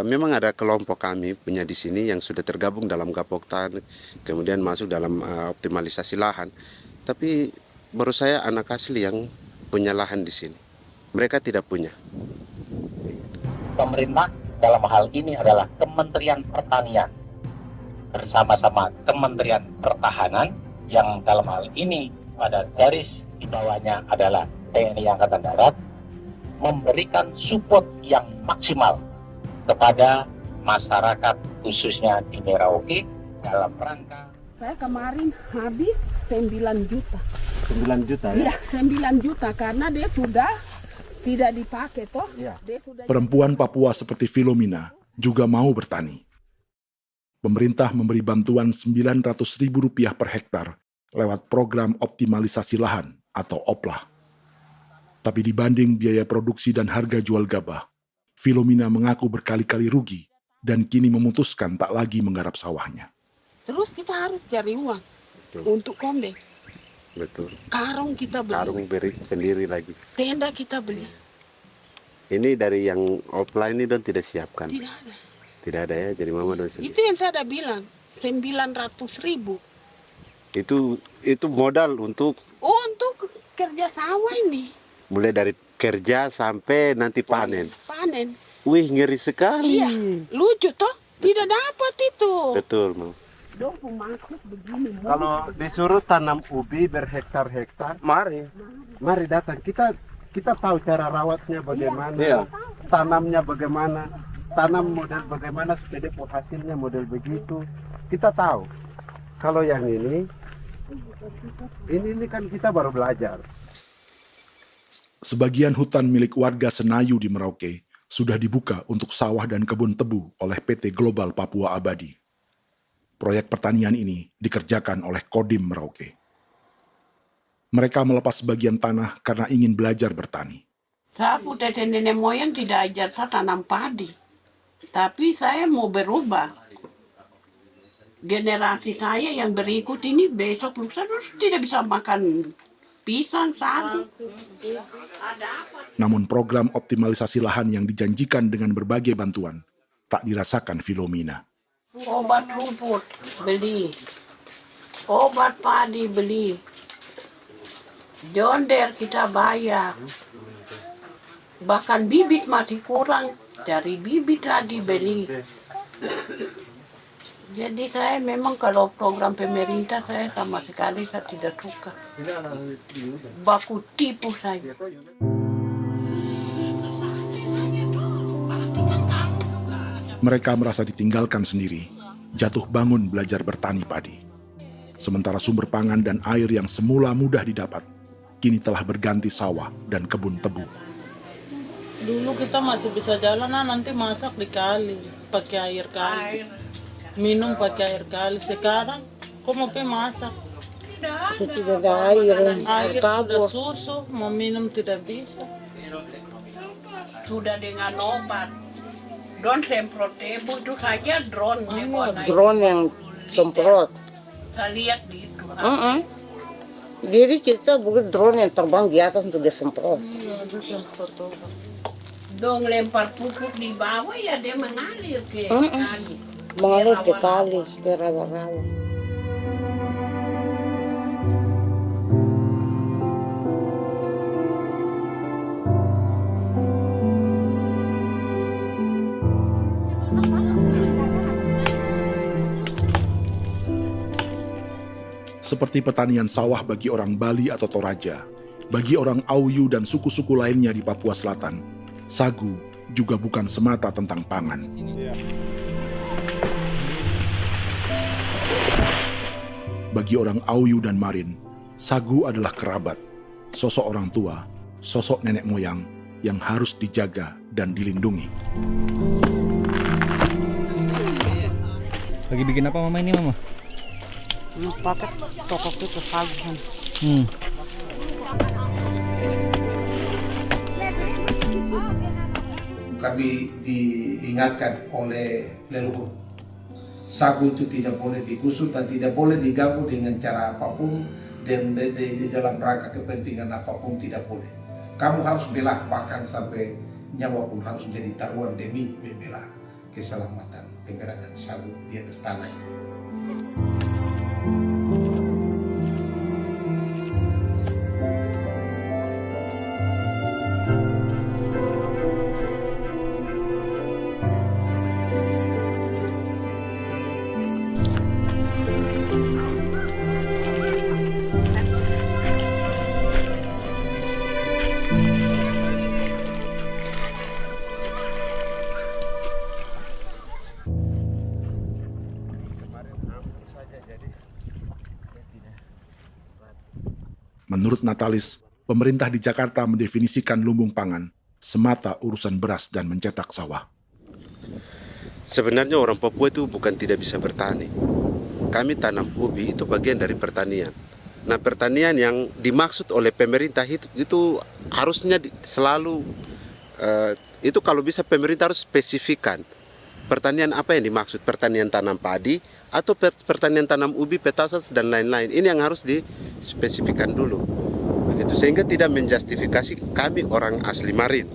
memang ada kelompok kami punya di sini yang sudah tergabung dalam Gapoktan, kemudian masuk dalam optimalisasi lahan. Tapi menurut saya anak asli yang punya lahan di sini. Mereka tidak punya. Pemerintah dalam hal ini adalah Kementerian Pertanian bersama-sama Kementerian Pertahanan yang dalam hal ini pada garis di bawahnya adalah TNI Angkatan Darat memberikan support yang maksimal kepada masyarakat khususnya di Merauke dalam rangka. Saya kemarin habis 9 juta. 9 juta ya? Iya, 9 juta karena dia sudah tidak dipakai toh. Ya. Perempuan Papua seperti Filomina juga mau bertani. Pemerintah memberi bantuan Rp900.000 per hektar lewat program optimalisasi lahan atau OPLAH. Tapi dibanding biaya produksi dan harga jual gabah, Filomina mengaku berkali-kali rugi dan kini memutuskan tak lagi menggarap sawahnya. Terus kita harus cari uang untuk kombek. Betul. Karung kita beli. Karung beri sendiri lagi. Tenda kita beli. Ini dari yang offline ini don tidak siapkan. Tidak ada. Tidak ada ya, jadi mama don sendiri. Itu yang saya udah bilang, 900.000. Itu modal untuk kerja sawah ini. Mulai dari kerja sampai nanti panen. Panen. Wih, ngeri sekali. Iya, lucu toh? Tidak dapat itu. Betul, Mam. Kalau disuruh tanam ubi berhektar-hektar, mari datang. Kita tahu cara rawatnya bagaimana, tanamnya bagaimana, tanam model bagaimana supaya hasilnya model begitu. Kita tahu. Kalau yang ini kan kita baru belajar. Sebagian hutan milik warga Senayu di Merauke sudah dibuka untuk sawah dan kebun tebu oleh PT Global Papua Abadi. Proyek pertanian ini dikerjakan oleh Kodim Merauke. Mereka melepas sebagian tanah karena ingin belajar bertani. Saya punya nenek moyang tidak ajar saya tanam padi. Tapi saya mau berubah. Generasi saya yang berikut ini besok lusa tidak bisa makan pisang, sagu. Namun program optimalisasi lahan yang dijanjikan dengan berbagai bantuan tak dirasakan Filomina. Obat rumput beli, obat padi beli, jonder kita bayar, bahkan bibit masih kurang, cari bibit lagi beli. Jadi saya memang kalau program pemerintah saya sama sekali saya tidak suka, baku tipu saya. Mereka merasa ditinggalkan sendiri, jatuh bangun belajar bertani padi. Sementara sumber pangan dan air yang semula mudah didapat, kini telah berganti sawah dan kebun tebu. Dulu kita masih bisa jalan, nanti masak di kali, pakai air kali. Minum pakai air kali. Sekarang, kok mau masak? Tidak ada air. Air sudah susu, mau minum tidak bisa. Sudah dengan obat. Drone semprot tebu itu saja drone. Drone yang semprot. Saya lihat di itu. Jadi kita bukan drone yang terbang di atas untuk disemprot. Iya, itu semprot obat. Dong lempar pupuk di bawah ya dia mengalir ke kali. Mengalir ke kali, ke rawa-rawa. Seperti pertanian sawah bagi orang Bali atau Toraja, bagi orang Auyu dan suku-suku lainnya di Papua Selatan, sagu juga bukan semata tentang pangan. Bagi orang Auyu dan Marin, sagu adalah kerabat, sosok orang tua, sosok nenek moyang yang harus dijaga dan dilindungi. Lagi bikin apa mama ini mama? Pakai toko itu sagu. Kami diingatkan oleh leluhur, sagu itu tidak boleh digusur dan tidak boleh diganggu dengan cara apapun, dan di dalam rangka kepentingan apapun tidak boleh. Kamu harus bela, bahkan sampai nyawa pun harus menjadi taruhan demi membela keselamatan penggerakkan sagu di atas tanah ini. Menurut Natalis, pemerintah di Jakarta mendefinisikan lumbung pangan semata urusan beras dan mencetak sawah. Sebenarnya orang Papua itu bukan tidak bisa bertani. Kami tanam ubi itu bagian dari pertanian. Nah, pertanian yang dimaksud oleh pemerintah itu harusnya selalu, itu kalau bisa pemerintah harus spesifikkan pertanian apa yang dimaksud, pertanian tanam padi atau pertanian tanam ubi, petasan dan lain-lain. Ini yang harus dispesifikkan dulu. Begitu, sehingga tidak menjustifikasi kami orang asli Marin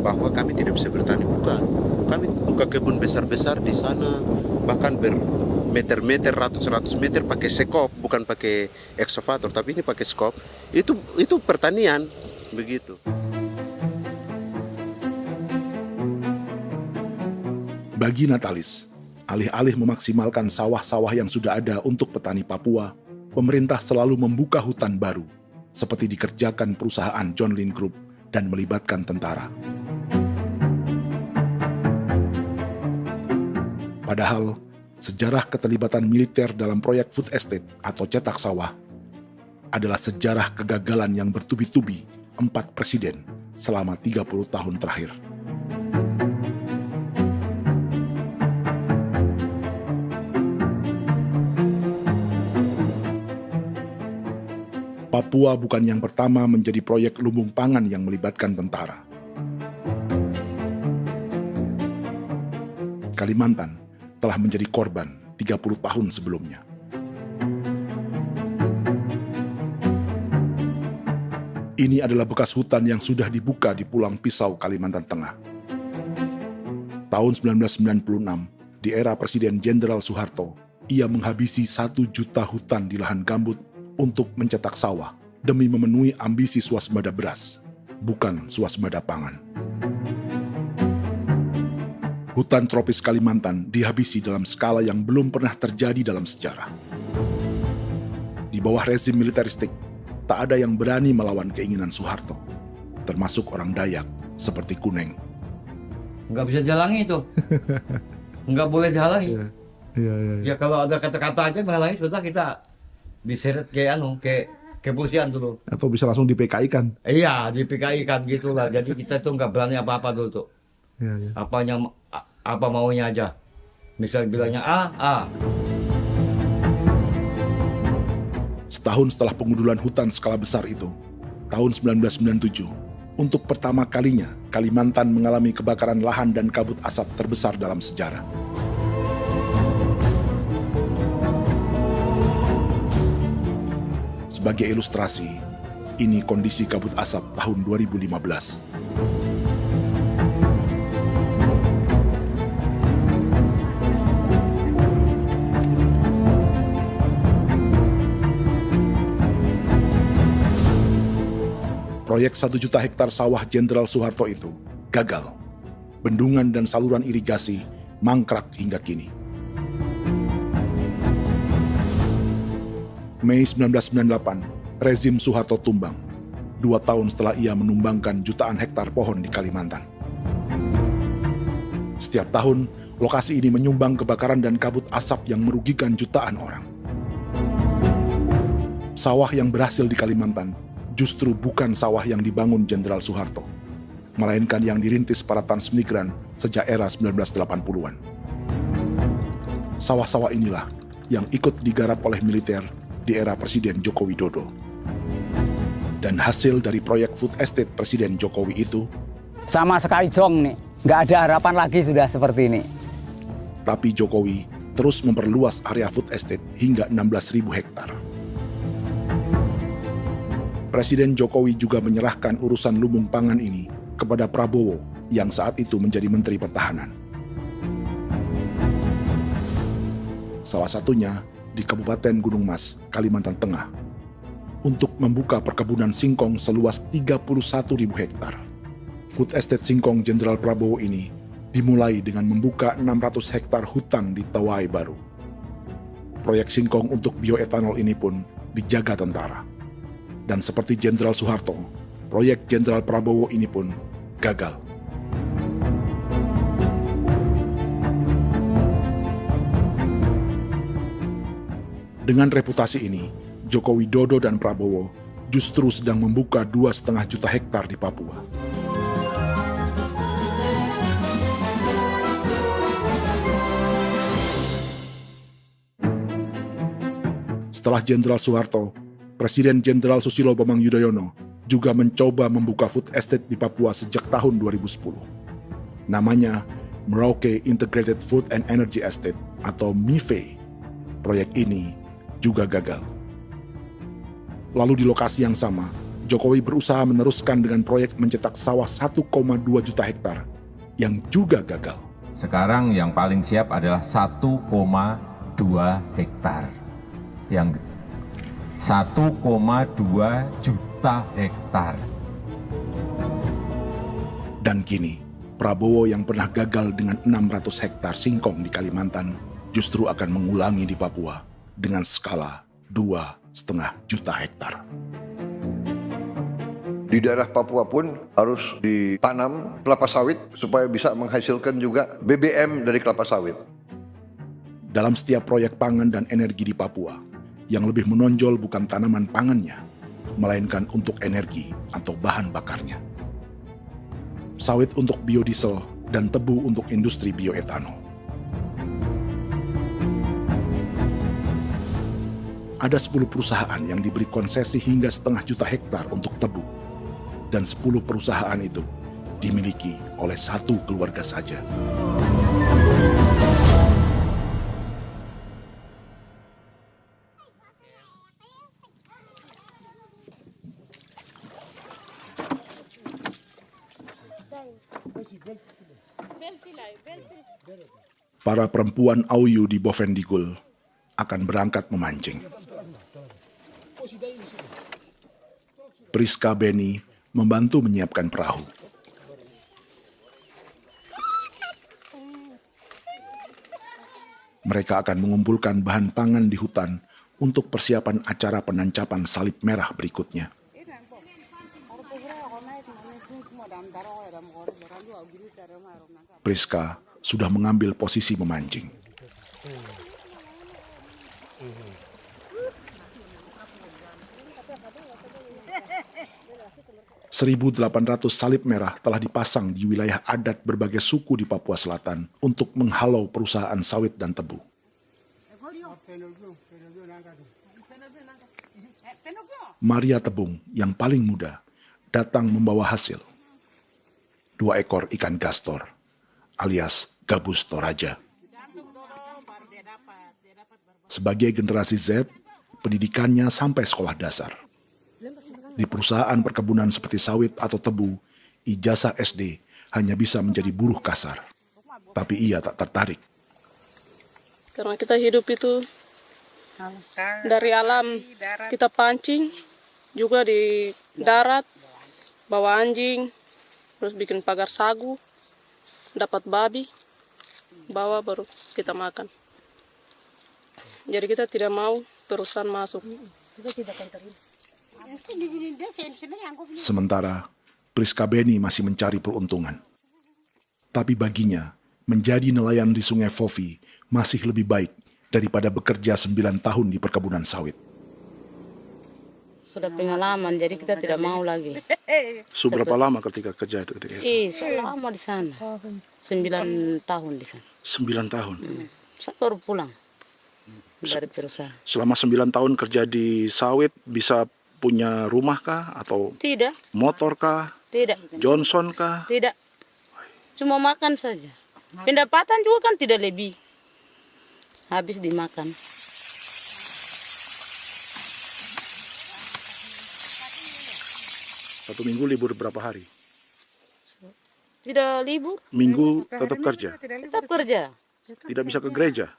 bahwa kami tidak bisa bertani. Bukan. Kami buka kebun besar-besar di sana, bahkan bermeter-meter, ratus-ratus meter pakai sekop, bukan pakai ekskavator, tapi ini pakai skop. Itu pertanian, begitu. Bagi Natalis, alih-alih memaksimalkan sawah-sawah yang sudah ada untuk petani Papua, pemerintah selalu membuka hutan baru, seperti dikerjakan perusahaan John Lynn Group dan melibatkan tentara. Padahal, sejarah keterlibatan militer dalam proyek food estate atau cetak sawah adalah sejarah kegagalan yang bertubi-tubi 4 presiden selama 30 tahun terakhir. Papua bukan yang pertama menjadi proyek lumbung pangan yang melibatkan tentara. Kalimantan telah menjadi korban 30 tahun sebelumnya. Ini adalah bekas hutan yang sudah dibuka di Pulang Pisau, Kalimantan Tengah. Tahun 1996, di era Presiden Jenderal Soeharto, ia menghabisi 1 juta hutan di lahan gambut untuk mencetak sawah demi memenuhi ambisi swasembada beras, bukan swasembada pangan. Hutan tropis Kalimantan dihabisi dalam skala yang belum pernah terjadi dalam sejarah. Di bawah rezim militeristik, tak ada yang berani melawan keinginan Soeharto, termasuk orang Dayak seperti Kuneng. Nggak bisa dihalangi itu. Nggak boleh dihalangi. Ya kalau ada kata-kata aja menghalangi, sudah kita diseret ke kepolisian dulu. Atau bisa langsung di PKI-kan. Iya, di PKI-kan gitulah. Jadi kita tuh nggak berani apa-apa dulu tuh. Ya. Apa maunya aja. Misal bilangnya A. Setahun setelah pengundulan hutan skala besar itu, tahun 1997, untuk pertama kalinya Kalimantan mengalami kebakaran lahan dan kabut asap terbesar dalam sejarah. Sebagai ilustrasi, ini kondisi kabut asap tahun 2015. Proyek 1 juta hektar sawah Jenderal Soeharto itu gagal. Bendungan dan saluran irigasi mangkrak hingga kini. Mei 1998, rezim Soeharto tumbang, 2 tahun setelah ia menumbangkan jutaan hektar pohon di Kalimantan. Setiap tahun, lokasi ini menyumbang kebakaran dan kabut asap yang merugikan jutaan orang. Sawah yang berhasil di Kalimantan justru bukan sawah yang dibangun Jenderal Soeharto, melainkan yang dirintis para transmigran sejak era 1980-an. Sawah-sawah inilah yang ikut digarap oleh militer di era Presiden Joko Widodo. Dan hasil dari proyek food estate Presiden Jokowi itu sama sekali jong nih, nggak ada harapan lagi sudah seperti ini. Tapi Jokowi terus memperluas area food estate hingga 16.000 hektar. Presiden Jokowi juga menyerahkan urusan lumbung pangan ini kepada Prabowo yang saat itu menjadi Menteri Pertahanan. Salah satunya di Kabupaten Gunung Mas, Kalimantan Tengah, untuk membuka perkebunan singkong seluas 31.000 hektar. Food Estate Singkong Jenderal Prabowo ini dimulai dengan membuka 600 hektar hutan di Tawai Baru. Proyek singkong untuk bioetanol ini pun dijaga tentara. Dan seperti Jenderal Soeharto, proyek Jenderal Prabowo ini pun gagal. Dengan reputasi ini, Joko Widodo dan Prabowo justru sedang membuka 2,5 juta hektar di Papua. Setelah Jenderal Soeharto, Presiden Jenderal Susilo Bambang Yudhoyono juga mencoba membuka food estate di Papua sejak tahun 2010. Namanya Merauke Integrated Food and Energy Estate atau MIFE. Proyek ini juga gagal. Lalu di lokasi yang sama, Jokowi berusaha meneruskan dengan proyek mencetak sawah 1,2 juta hektar yang juga gagal. Sekarang yang paling siap adalah 1,2 hektar. Yang 1,2 juta hektar. Dan kini, Prabowo yang pernah gagal dengan 600 hektar singkong di Kalimantan justru akan mengulangi di Papua dengan skala 2,5 juta hektar. Di daerah Papua pun harus ditanam kelapa sawit supaya bisa menghasilkan juga BBM dari kelapa sawit. Dalam setiap proyek pangan dan energi di Papua, yang lebih menonjol bukan tanaman pangannya, melainkan untuk energi atau bahan bakarnya. Sawit untuk biodiesel dan tebu untuk industri bioetanol. Ada 10 perusahaan yang diberi konsesi hingga 0,5 juta hektar untuk tebu. Dan 10 perusahaan itu dimiliki oleh 1 keluarga saja. Para perempuan Auyu di Bovendigul akan berangkat memancing. Priska Beni membantu menyiapkan perahu. Mereka akan mengumpulkan bahan pangan di hutan untuk persiapan acara penancapan salib merah berikutnya. Priska sudah mengambil posisi memancing. .800 salib merah telah dipasang di wilayah adat berbagai suku di Papua Selatan untuk menghalau perusahaan sawit dan tebu. Maria Tebung yang paling muda datang membawa hasil. 2 ekor ikan gastor alias gabus toraja. Sebagai generasi Z, pendidikannya sampai sekolah dasar. Di perusahaan perkebunan seperti sawit atau tebu, ijazah SD hanya bisa menjadi buruh kasar. Tapi ia tak tertarik. Karena kita hidup itu dari alam, kita pancing, juga di darat, bawa anjing, terus bikin pagar sagu, dapat babi, bawa baru kita makan. Jadi kita tidak mau perusahaan masuk. Sementara Priska Beni masih mencari peruntungan. Tapi baginya, menjadi nelayan di Sungai Fofi masih lebih baik daripada bekerja 9 tahun di perkebunan sawit. Sudah pengalaman, jadi kita tidak mau lagi. Seberapa lama ketika kerja itu? Selama di sana. 9 tahun di sana. 9 tahun? Saya baru pulang dari perusahaan. Selama 9 tahun kerja di sawit, bisa punya rumah kah? Atau Tidak. motor kah? Tidak. Johnson kah? Tidak. Cuma makan saja. Pendapatan juga kan tidak lebih. Habis dimakan. Satu minggu libur berapa hari? Tidak libur. Minggu tetap kerja? Tetap kerja. Tidak bisa ke gereja?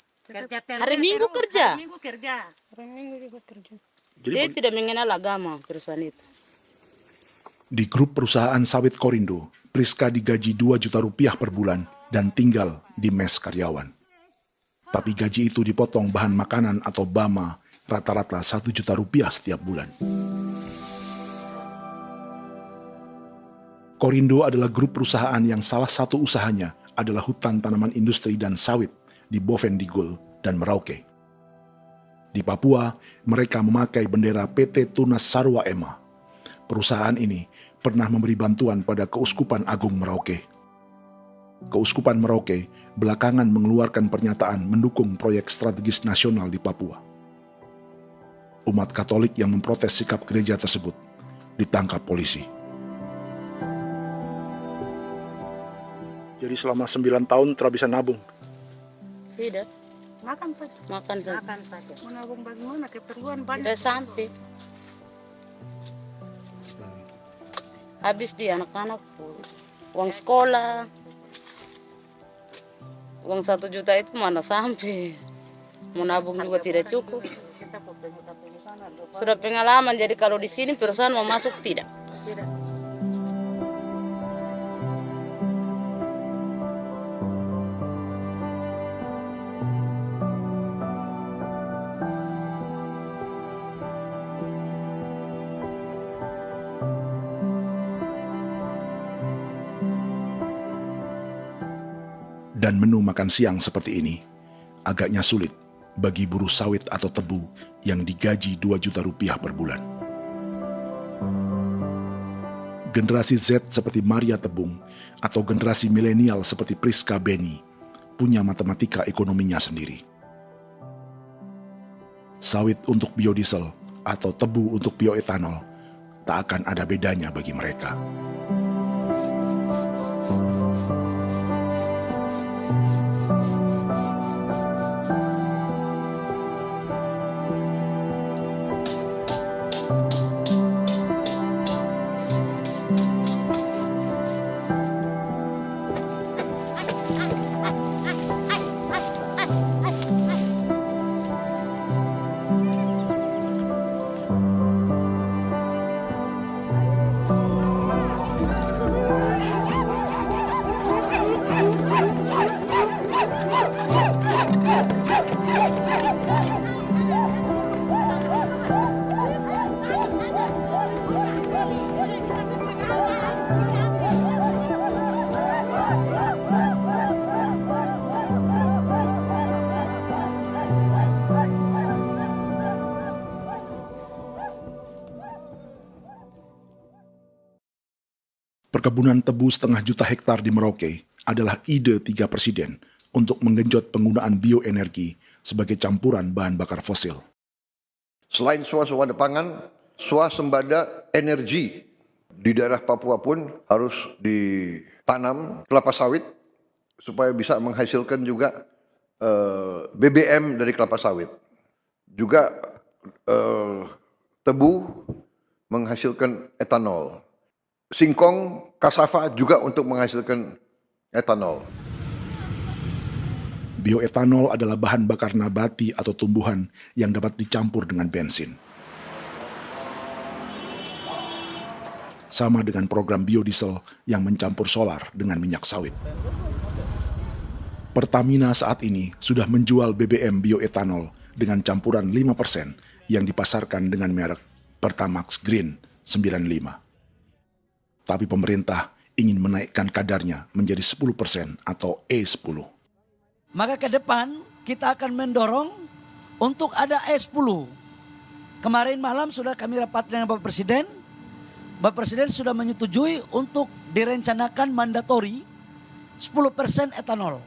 Hari Minggu kerja. Hari Minggu kerja. Hari Minggu juga kerja. Dia tidak mengenal agama perusahaan itu. Di grup perusahaan sawit Korindo, Priska digaji 2 juta rupiah per bulan dan tinggal di mes karyawan. Tapi gaji itu dipotong bahan makanan atau BAMA rata-rata 1 juta rupiah setiap bulan. Korindo adalah grup perusahaan yang salah satu usahanya adalah hutan tanaman industri dan sawit di Bovendigul dan Merauke. Di Papua, mereka memakai bendera PT Tunas Sarwa Ema. Perusahaan ini pernah memberi bantuan pada Keuskupan Agung Merauke. Keuskupan Merauke belakangan mengeluarkan pernyataan mendukung proyek strategis nasional di Papua. Umat Katolik yang memprotes sikap gereja tersebut ditangkap polisi. Jadi selama 9 tahun tidak bisa nabung? Tidak. Makan saja. Makan saja. Makan saja. Menabung bagaimana? Keperluan banyak. Tidak sampai. Habis di anak-anak uang sekolah. Uang 1 juta itu mana sampai. Mau nabung juga tidak cukup. Sudah pengalaman, jadi kalau di sini perusahaan mau masuk tidak. Dan menu makan siang seperti ini agaknya sulit bagi buruh sawit atau tebu yang digaji 2 juta rupiah per bulan. Generasi Z seperti Maria Tebung atau generasi milenial seperti Priska Beni punya matematika ekonominya sendiri. Sawit untuk biodiesel atau tebu untuk bioetanol tak akan ada bedanya bagi mereka. Perkebunan tebu 1,5 juta hektar di Merauke adalah ide 3 presiden untuk menggenjot penggunaan bioenergi sebagai campuran bahan bakar fosil. Selain swasembada pangan, swasembada energi di daerah Papua pun harus ditanam kelapa sawit supaya bisa menghasilkan juga BBM dari kelapa sawit. Juga tebu menghasilkan etanol. Singkong, kasava juga untuk menghasilkan etanol. Bioetanol adalah bahan bakar nabati atau tumbuhan yang dapat dicampur dengan bensin. Sama dengan program biodiesel yang mencampur solar dengan minyak sawit. Pertamina saat ini sudah menjual BBM bioetanol dengan campuran 5% yang dipasarkan dengan merek Pertamax Green 95. Tapi pemerintah ingin menaikkan kadarnya menjadi 10% atau E10. Maka ke depan kita akan mendorong untuk ada E10. Kemarin malam sudah kami rapat dengan Bapak Presiden. Bapak Presiden sudah menyetujui untuk direncanakan mandatori 10% etanol.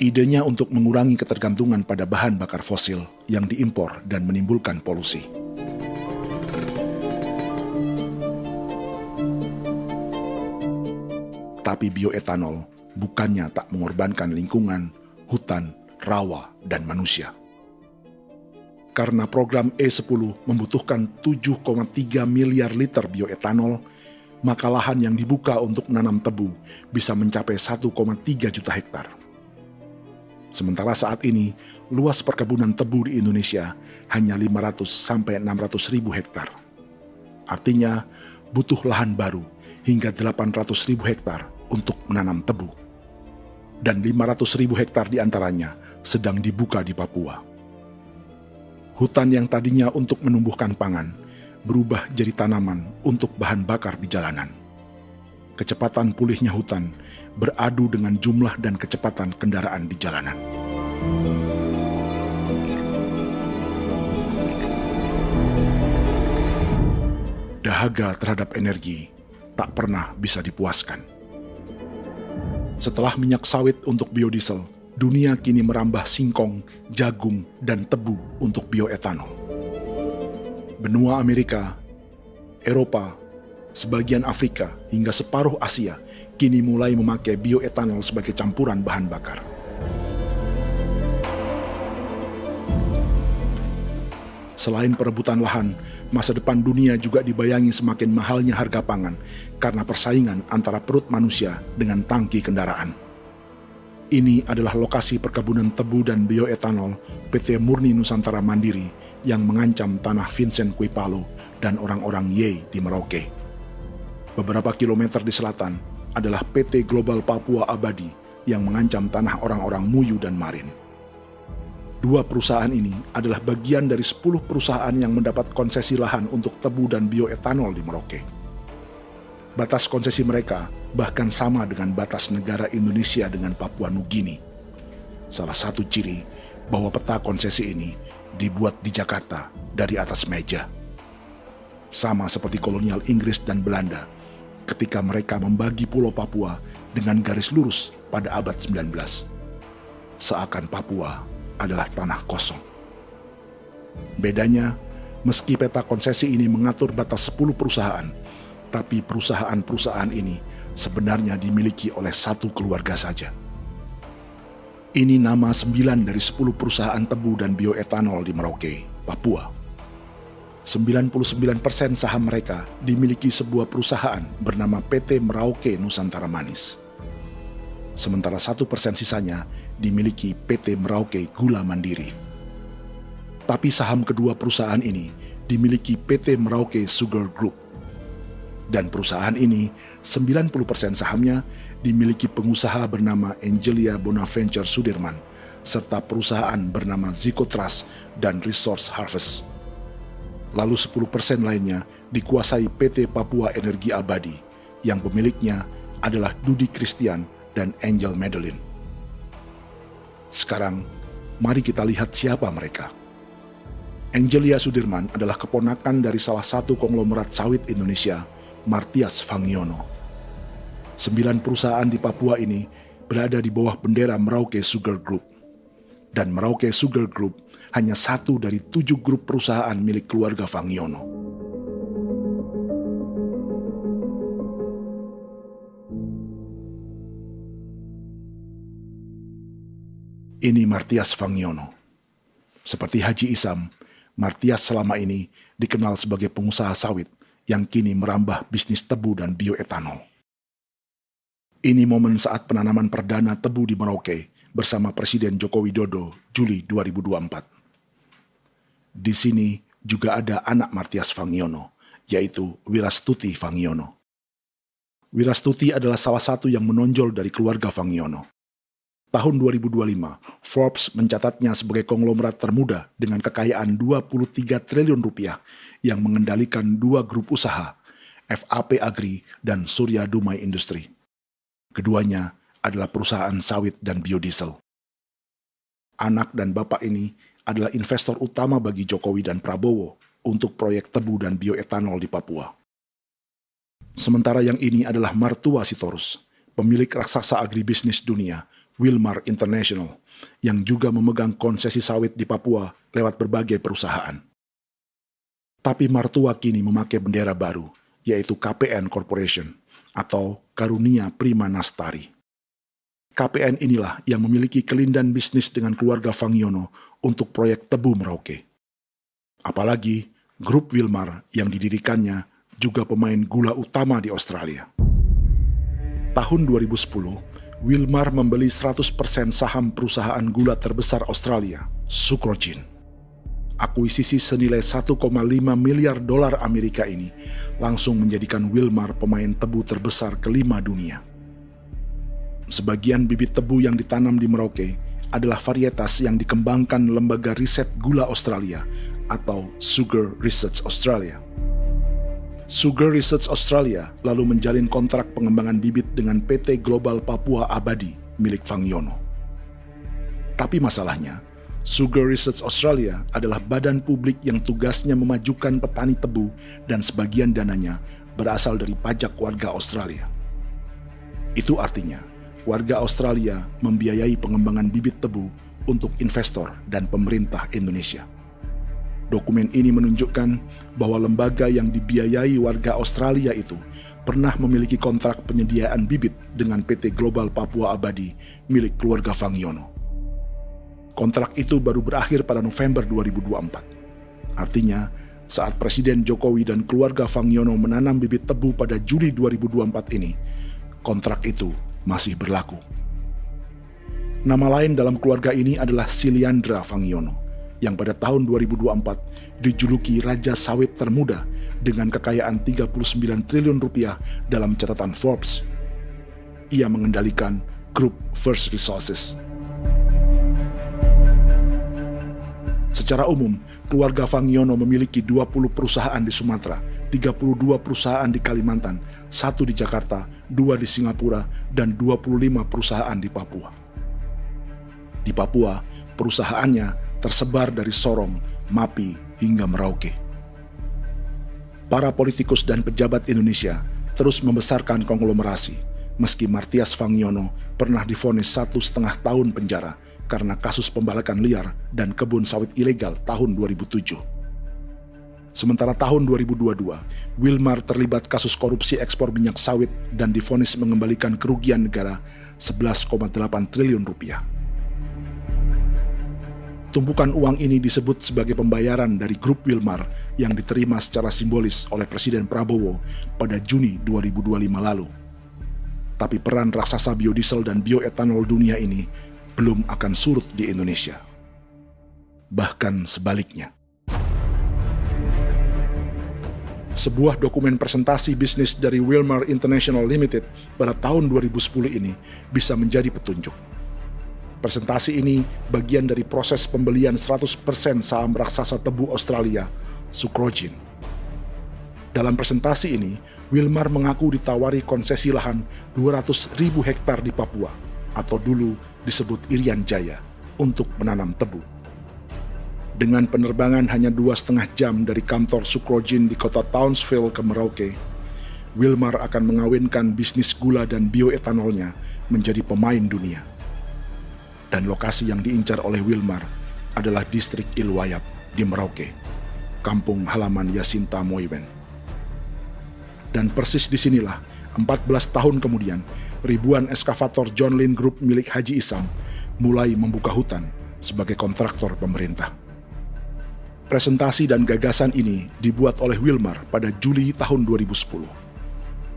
Idenya untuk mengurangi ketergantungan pada bahan bakar fosil yang diimpor dan menimbulkan polusi. Tapi bioetanol bukannya tak mengorbankan lingkungan, hutan, rawa, dan manusia. Karena program E10 membutuhkan 7,3 miliar liter bioetanol, maka lahan yang dibuka untuk menanam tebu bisa mencapai 1,3 juta hektar. Sementara saat ini, luas perkebunan tebu di Indonesia hanya 500 sampai 600 ribu hektar. Artinya, butuh lahan baru hingga 800 ribu hektar untuk menanam tebu. Dan 500 ribu hektar diantaranya sedang dibuka di Papua. Hutan yang tadinya untuk menumbuhkan pangan berubah jadi tanaman untuk bahan bakar di jalanan. Kecepatan pulihnya hutan beradu dengan jumlah dan kecepatan kendaraan di jalanan. Dahaga terhadap energi tak pernah bisa dipuaskan. Setelah minyak sawit untuk biodiesel, dunia kini merambah singkong, jagung, dan tebu untuk bioetanol. Benua Amerika, Eropa, sebagian Afrika, hingga separuh Asia kini mulai memakai bioetanol sebagai campuran bahan bakar. Selain perebutan lahan, masa depan dunia juga dibayangi semakin mahalnya harga pangan karena persaingan antara perut manusia dengan tangki kendaraan. Ini adalah lokasi perkebunan tebu dan bioetanol PT Murni Nusantara Mandiri yang mengancam tanah Vincent Quipalo dan orang-orang Ye di Merauke. Beberapa kilometer di selatan adalah PT Global Papua Abadi yang mengancam tanah orang-orang Muyu dan Marin. Dua perusahaan ini adalah bagian dari 10 perusahaan yang mendapat konsesi lahan untuk tebu dan bioetanol di Merauke. Batas konsesi mereka bahkan sama dengan batas negara Indonesia dengan Papua Nugini. Salah satu ciri bahwa peta konsesi ini dibuat di Jakarta dari atas meja. Sama seperti kolonial Inggris dan Belanda ketika mereka membagi Pulau Papua dengan garis lurus pada abad 19. Seakan Papua adalah tanah kosong. Bedanya, meski peta konsesi ini mengatur batas 10 perusahaan, tapi perusahaan-perusahaan ini sebenarnya dimiliki oleh satu keluarga saja. Ini nama 9 dari 10 perusahaan tebu dan bioetanol di Merauke, Papua. 99% saham mereka dimiliki sebuah perusahaan bernama PT Merauke Nusantara Manis. Sementara 1% sisanya dimiliki PT Merauke Gula Mandiri. Tapi saham kedua perusahaan ini dimiliki PT Merauke Sugar Group. Dan perusahaan ini, 90% sahamnya dimiliki pengusaha bernama Angelia Bonaventure Sudirman, serta perusahaan bernama Zico Trust dan Resource Harvest. Lalu 10% lainnya dikuasai PT Papua Energi Abadi, yang pemiliknya adalah Dudi Christian dan Angel Madeline. Sekarang, mari kita lihat siapa mereka. Angelia Sudirman adalah keponakan dari salah satu konglomerat sawit Indonesia, Martias Fangiono. 9 perusahaan di Papua ini berada di bawah bendera Merauke Sugar Group. Dan Merauke Sugar Group hanya satu dari 7 grup perusahaan milik keluarga Fangiono. Ini Martias Fangiono. Seperti Haji Isam, Martias selama ini dikenal sebagai pengusaha sawit yang kini merambah bisnis tebu dan bioetanol. Ini momen saat penanaman perdana tebu di Merauke bersama Presiden Joko Widodo Juli 2024. Di sini juga ada anak Martias Fangiono, yaitu Wirastuti Fangiono. Wirastuti adalah salah satu yang menonjol dari keluarga Fangiono. Tahun 2025, Forbes mencatatnya sebagai konglomerat termuda dengan kekayaan 23 triliun rupiah yang mengendalikan 2 grup usaha, FAP Agri dan Surya Dumai Industri. Keduanya adalah perusahaan sawit dan biodiesel. anak dan bapak ini adalah investor utama bagi Jokowi dan Prabowo untuk proyek tebu dan bioetanol di Papua. Sementara yang ini adalah mertua Sitorus, pemilik raksasa agribisnis dunia, Wilmar International, yang juga memegang konsesi sawit di Papua lewat berbagai perusahaan. Tapi mertua kini memakai bendera baru, yaitu KPN Corporation atau Karunia Prima Nastari. KPN inilah yang memiliki kelindan bisnis dengan keluarga Fangiono untuk proyek tebu Merauke. Apalagi grup Wilmar yang didirikannya juga pemain gula utama di Australia. Tahun 2010, Wilmar membeli 100% saham perusahaan gula terbesar Australia, Sucrogin. Akuisisi senilai 1,5 miliar dolar Amerika ini langsung menjadikan Wilmar pemain tebu terbesar kelima dunia. Sebagian bibit tebu yang ditanam di Merauke adalah varietas yang dikembangkan Lembaga Riset Gula Australia atau Sugar Research Australia. Sugar Research Australia lalu menjalin kontrak pengembangan bibit dengan PT Global Papua Abadi milik Fangiono. Tapi masalahnya, Sugar Research Australia adalah badan publik yang tugasnya memajukan petani tebu dan sebagian dananya berasal dari pajak warga Australia. Itu artinya, warga Australia membiayai pengembangan bibit tebu untuk investor dan pemerintah Indonesia. Dokumen ini menunjukkan bahwa lembaga yang dibiayai warga Australia itu pernah memiliki kontrak penyediaan bibit dengan PT Global Papua Abadi milik keluarga Fangiono. Kontrak itu baru berakhir pada November 2024. Artinya, saat Presiden Jokowi dan keluarga Fangiono menanam bibit tebu pada Juli 2024 ini, kontrak itu masih berlaku. Nama lain dalam keluarga ini adalah Siliandra Fangiono, yang pada tahun 2024 dijuluki Raja Sawit Termuda dengan kekayaan 39 triliun rupiah dalam catatan Forbes. Ia mengendalikan grup First Resources. Secara umum, keluarga Fangiono memiliki 20 perusahaan di Sumatera, 32 perusahaan di Kalimantan, 1 di Jakarta, 2 di Singapura, dan 25 perusahaan di Papua. Di Papua, perusahaannya tersebar dari Sorong, Mapi, hingga Merauke. Para politikus dan pejabat Indonesia terus membesarkan konglomerasi, meski Martias Fangiono pernah divonis 1,5 tahun penjara karena kasus pembalakan liar dan kebun sawit ilegal tahun 2007. Sementara tahun 2022, Wilmar terlibat kasus korupsi ekspor minyak sawit dan divonis mengembalikan kerugian negara 11,8 triliun rupiah. Tumpukan uang ini disebut sebagai pembayaran dari grup Wilmar yang diterima secara simbolis oleh Presiden Prabowo pada Juni 2025 lalu. Tapi peran raksasa biodiesel dan bioetanol dunia ini belum akan surut di Indonesia. Bahkan sebaliknya. Sebuah dokumen presentasi bisnis dari Wilmar International Limited pada tahun 2010 ini bisa menjadi petunjuk. Presentasi ini bagian dari proses pembelian 100% saham raksasa tebu Australia, Sucrogin. Dalam presentasi ini, Wilmar mengaku ditawari konsesi lahan 200.000 hektar di Papua, atau dulu disebut Irian Jaya, untuk menanam tebu. Dengan penerbangan hanya 2,5 jam dari kantor Sucrogin di kota Townsville ke Merauke, Wilmar akan mengawinkan bisnis gula dan bioetanolnya menjadi pemain dunia. Dan lokasi yang diincar oleh Wilmar adalah distrik Ilwayap di Merauke, kampung halaman Yasinta Moiwen. Dan persis disinilah, 14 tahun kemudian, ribuan eskavator John Lynn Group milik Haji Isam mulai membuka hutan sebagai kontraktor pemerintah. Presentasi dan gagasan ini dibuat oleh Wilmar pada Juli tahun 2010.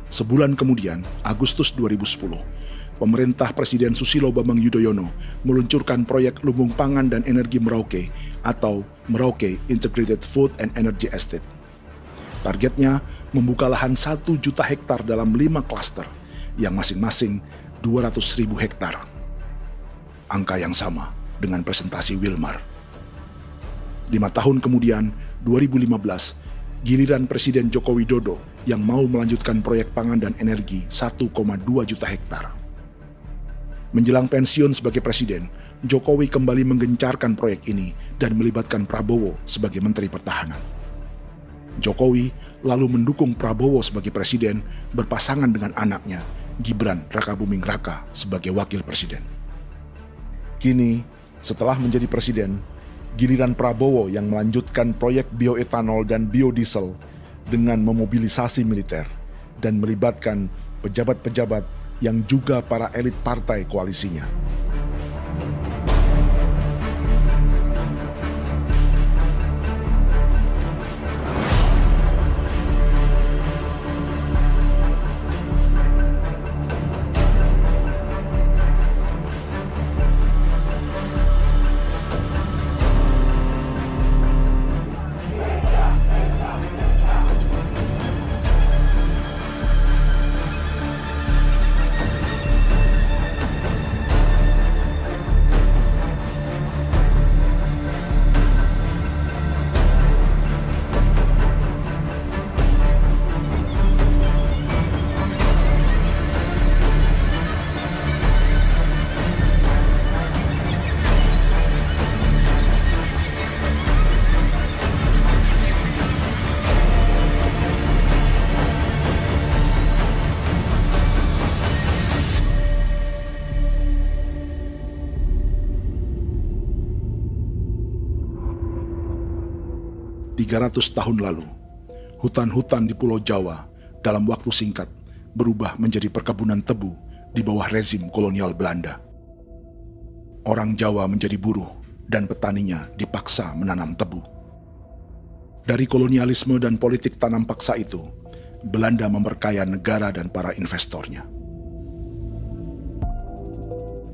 Sebulan kemudian, Agustus 2010, pemerintah Presiden Susilo Bambang Yudhoyono meluncurkan proyek Lumbung Pangan dan Energi Merauke atau Merauke Integrated Food and Energy Estate. Targetnya membuka lahan 1 juta hektar dalam 5 klaster, yang masing-masing 200.000 hektar. Angka yang sama dengan presentasi Wilmar. 5 tahun kemudian, 2015, giliran Presiden Joko Widodo yang mau melanjutkan proyek pangan dan energi 1,2 juta hektar. Menjelang pensiun sebagai presiden, Jokowi kembali menggencarkan proyek ini dan melibatkan Prabowo sebagai Menteri Pertahanan. Jokowi lalu mendukung Prabowo sebagai presiden berpasangan dengan anaknya, Gibran Rakabuming Raka sebagai wakil presiden. Kini, setelah menjadi presiden, giliran Prabowo yang melanjutkan proyek bioetanol dan biodiesel dengan memobilisasi militer dan melibatkan pejabat-pejabat yang juga para elit partai koalisinya. Tahun lalu, hutan-hutan di Pulau Jawa dalam waktu singkat berubah menjadi perkebunan tebu di bawah rezim kolonial Belanda. Orang Jawa menjadi buruh dan petaninya dipaksa menanam tebu. Dari kolonialisme dan politik tanam paksa itu, Belanda memperkaya negara dan para investornya.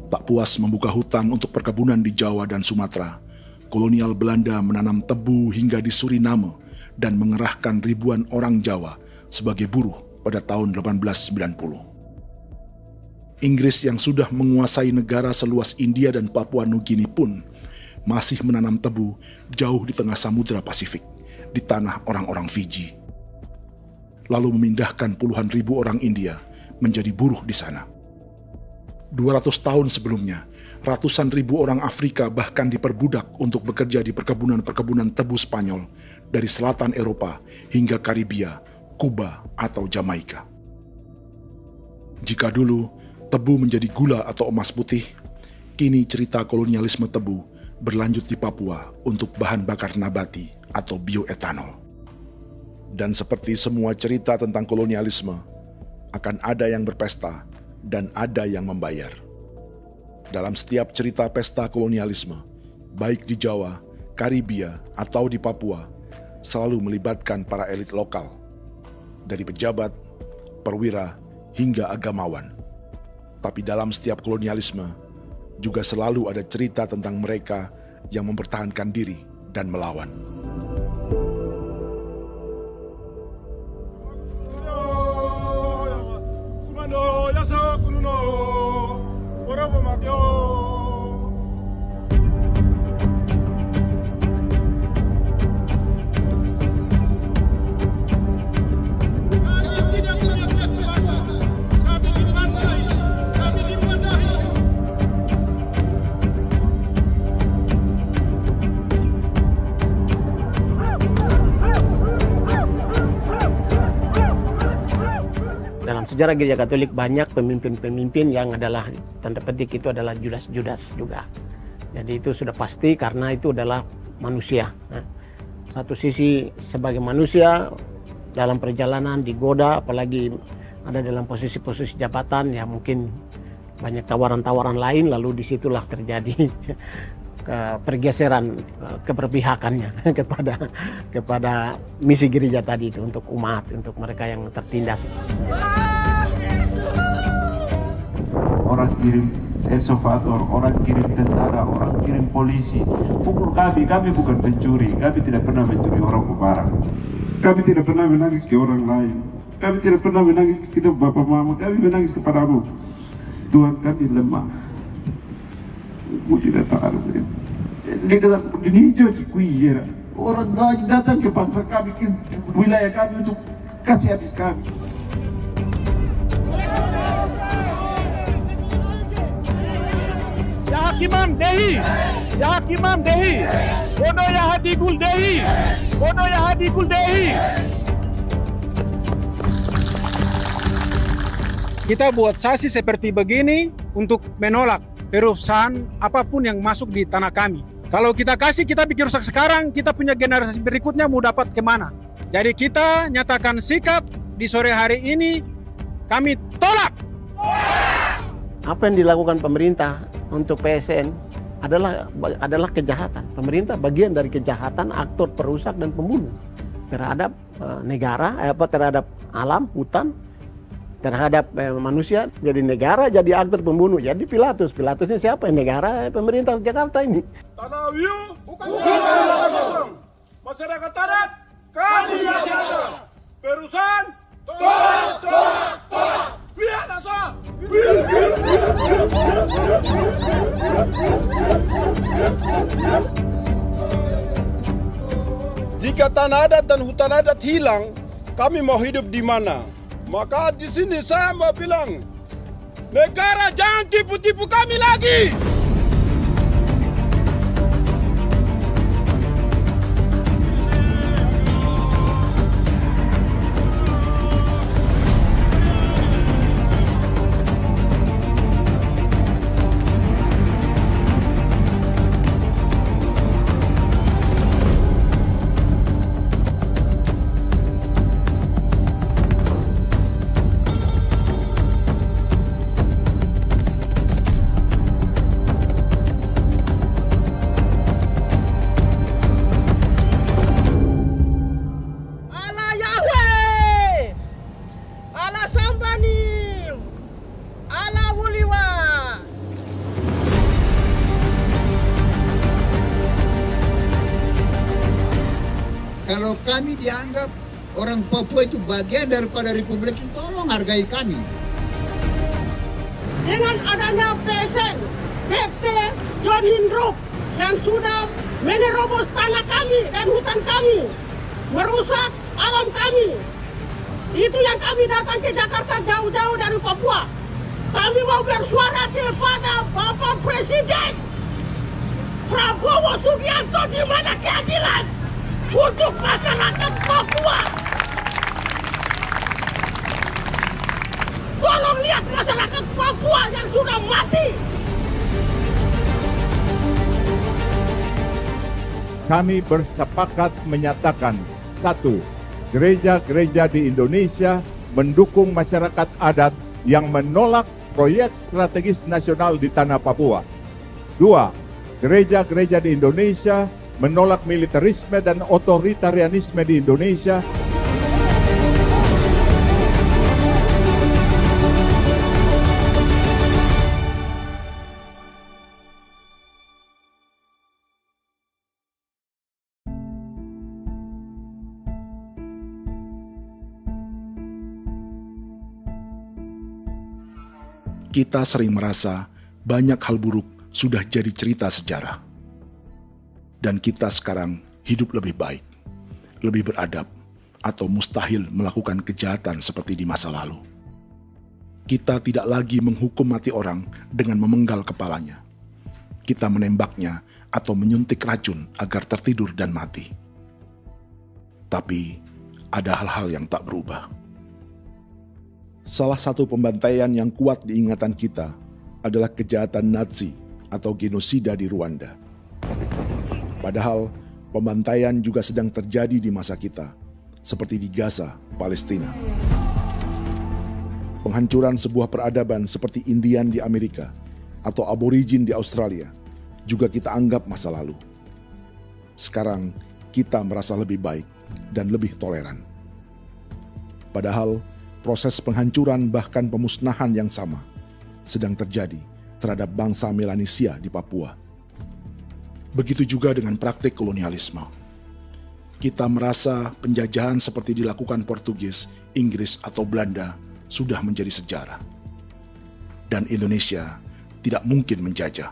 Tak puas membuka hutan untuk perkebunan di Jawa dan Sumatera, kolonial Belanda menanam tebu hingga di Suriname dan mengerahkan ribuan orang Jawa sebagai buruh pada tahun 1890. Inggris yang sudah menguasai negara seluas India dan Papua Nugini pun masih menanam tebu jauh di tengah Samudra Pasifik, di tanah orang-orang Fiji. Lalu memindahkan puluhan ribu orang India menjadi buruh di sana. 200 tahun sebelumnya, ratusan ribu orang Afrika bahkan diperbudak untuk bekerja di perkebunan-perkebunan tebu Spanyol dari selatan Eropa hingga Karibia, Kuba, atau Jamaika. Jika dulu tebu menjadi gula atau emas putih, kini cerita kolonialisme tebu berlanjut di Papua untuk bahan bakar nabati atau bioetanol. Dan seperti semua cerita tentang kolonialisme, akan ada yang berpesta dan ada yang membayar. Dalam setiap cerita pesta kolonialisme, baik di Jawa, Karibia, atau di Papua, selalu melibatkan para elit lokal, dari pejabat, perwira, hingga agamawan. Tapi dalam setiap kolonialisme, juga selalu ada cerita tentang mereka yang mempertahankan diri dan melawan. Sejarah Gereja Katolik banyak pemimpin-pemimpin yang adalah tanda petik itu adalah Judas-Judas juga. Jadi itu sudah pasti karena itu adalah manusia. Nah, satu sisi sebagai manusia dalam perjalanan digoda, apalagi ada dalam posisi-posisi jabatan ya mungkin banyak tawaran-tawaran lain, lalu disitulah terjadi pergeseran keberpihakannya kepada misi gereja tadi itu untuk umat, untuk mereka yang tertindas. Orang kirim eksavator, orang kirim tentara, orang kirim polisi. Pukul kami bukan pencuri, kami tidak pernah mencuri orang barang. Kami tidak pernah menangis ke orang lain. Kami tidak pernah menangis ke kita bapak mama, kami menangis kepadamu. Tuhan kami lemah. Musti datang ada ini hijau cikui ya. Orang lain datang ke bangsa kami, ke wilayah kami untuk kasih habis kami. Hakimam Dehi, Ya Hakimam Dehi, Bono Ya Hadigul Dehi, Bono Ya Hadigul Dehi. Kita buat sasi seperti begini untuk menolak perusahaan apapun yang masuk di tanah kami. Kalau kita kasih, kita bikin rusak sekarang, kita punya generasi berikutnya mau dapat kemana. Jadi kita nyatakan sikap di sore hari ini, kami tolak. Apa yang dilakukan pemerintah untuk PSN adalah kejahatan. Pemerintah bagian dari kejahatan, aktor perusak dan pembunuh terhadap negara, terhadap alam, hutan, terhadap manusia. Jadi negara jadi aktor pembunuh. Jadi Pilatusnya siapa? Negara, pemerintah Jakarta ini. Tanah Wiu bukan kosong. Masyarakat adat kami masyarakat. Perusahaan tolak. Pihak dasar. Jika tanah adat dan hutan adat hilang, kami mau hidup di mana? Maka di sini saya mau bilang, negara jangan tipu-tipu kami lagi. Kalau kami dianggap orang Papua itu bagian daripada Republik ini, tolong hargai kami. Dengan adanya PSN, PT John Group yang sudah menerobos tanah kami dan hutan kami, merusak alam kami. Itu yang kami datang ke Jakarta jauh-jauh dari Papua. Kami mau bersuara kepada Bapak Presiden Prabowo Subianto, di mana keadilan untuk masyarakat Papua. Tolong lihat masyarakat Papua yang sudah mati. Kami bersepakat menyatakan, 1. Gereja-gereja di Indonesia mendukung masyarakat adat yang menolak proyek strategis nasional di tanah Papua. 2. Gereja-gereja di Indonesia menolak militerisme dan otoritarianisme di Indonesia. Kita sering merasa banyak hal buruk sudah jadi cerita sejarah. Dan kita sekarang hidup lebih baik, lebih beradab, atau mustahil melakukan kejahatan seperti di masa lalu. Kita tidak lagi menghukum mati orang dengan memenggal kepalanya. Kita menembaknya atau menyuntik racun agar tertidur dan mati. Tapi ada hal-hal yang tak berubah. Salah satu pembantaian yang kuat di ingatan kita adalah kejahatan Nazi atau genosida di Rwanda. Padahal pembantaian juga sedang terjadi di masa kita, seperti di Gaza, Palestina. Penghancuran sebuah peradaban seperti Indian di Amerika atau aborigin di Australia juga kita anggap masa lalu. Sekarang kita merasa lebih baik dan lebih toleran. Padahal proses penghancuran bahkan pemusnahan yang sama sedang terjadi terhadap bangsa Melanesia di Papua. Begitu juga dengan praktik kolonialisme. Kita merasa penjajahan seperti dilakukan Portugis, Inggris, atau Belanda sudah menjadi sejarah. Dan Indonesia tidak mungkin menjajah.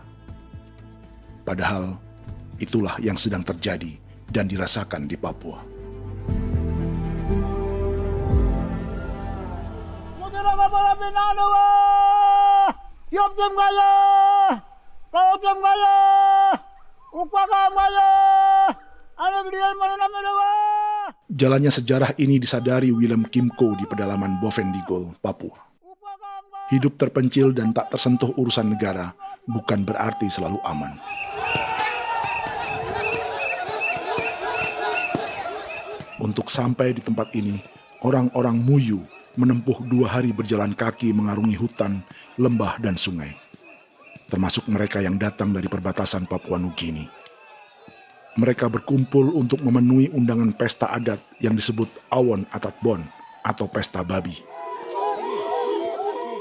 Padahal itulah yang sedang terjadi dan dirasakan di Papua. Kawatan Maya, Upaka Maya, anak dia mana nama. Jalannya sejarah ini disadari Willem Kimco di pedalaman Bovendigol, Papua. Hidup terpencil dan tak tersentuh urusan negara bukan berarti selalu aman. Untuk sampai di tempat ini, orang-orang Muyu menempuh 2 hari berjalan kaki mengarungi hutan, lembah, dan sungai. Termasuk mereka yang datang dari perbatasan Papua Nugini. Mereka berkumpul untuk memenuhi undangan pesta adat yang disebut Awon Atatbon atau Pesta Babi.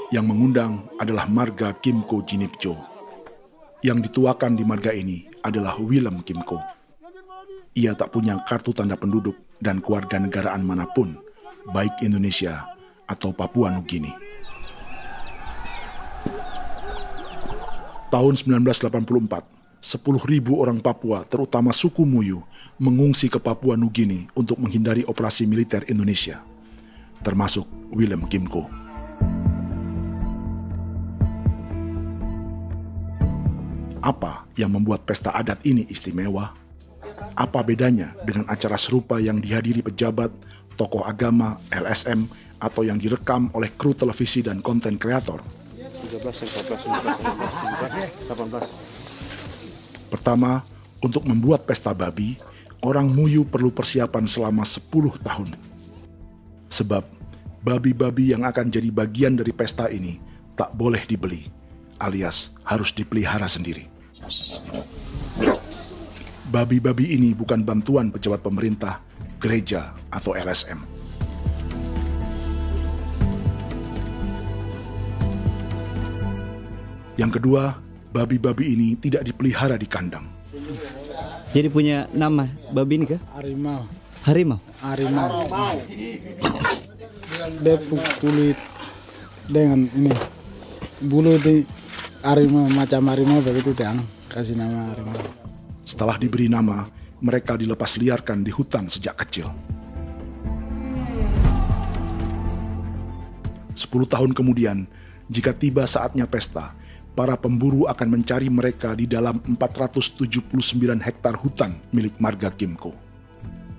Yang mengundang adalah marga Kimco Jinipjo. Yang dituakan di marga ini adalah Willem Kimco. Ia tak punya kartu tanda penduduk dan kewarganegaraan manapun, baik Indonesia atau Papua Nugini. Tahun 1984, 10.000 orang Papua, terutama suku Muyu, mengungsi ke Papua Nugini untuk menghindari operasi militer Indonesia, termasuk Willem Kimco. Apa yang membuat pesta adat ini istimewa? Apa bedanya dengan acara serupa yang dihadiri pejabat, tokoh agama, LSM, atau yang direkam oleh kru televisi dan konten kreator? 13, 14, 15, 18. Pertama, untuk membuat pesta babi, orang Muyu perlu persiapan selama 10 tahun. Sebab, babi-babi yang akan jadi bagian dari pesta ini tak boleh dibeli, alias harus dipelihara sendiri. Babi-babi ini bukan bantuan pejabat pemerintah, gereja, atau LSM. Yang kedua, babi-babi ini tidak dipelihara di kandang. Jadi punya nama babi ini kah? Harimau. Harimau? Harimau. Dia kulit dengan ini bulu di harimau, macam harimau begitu kan, kasih nama harimau. Setelah diberi nama, mereka dilepas liarkan di hutan sejak kecil. 10 tahun kemudian, jika tiba saatnya pesta, para pemburu akan mencari mereka di dalam 479 hektar hutan milik marga Kimco.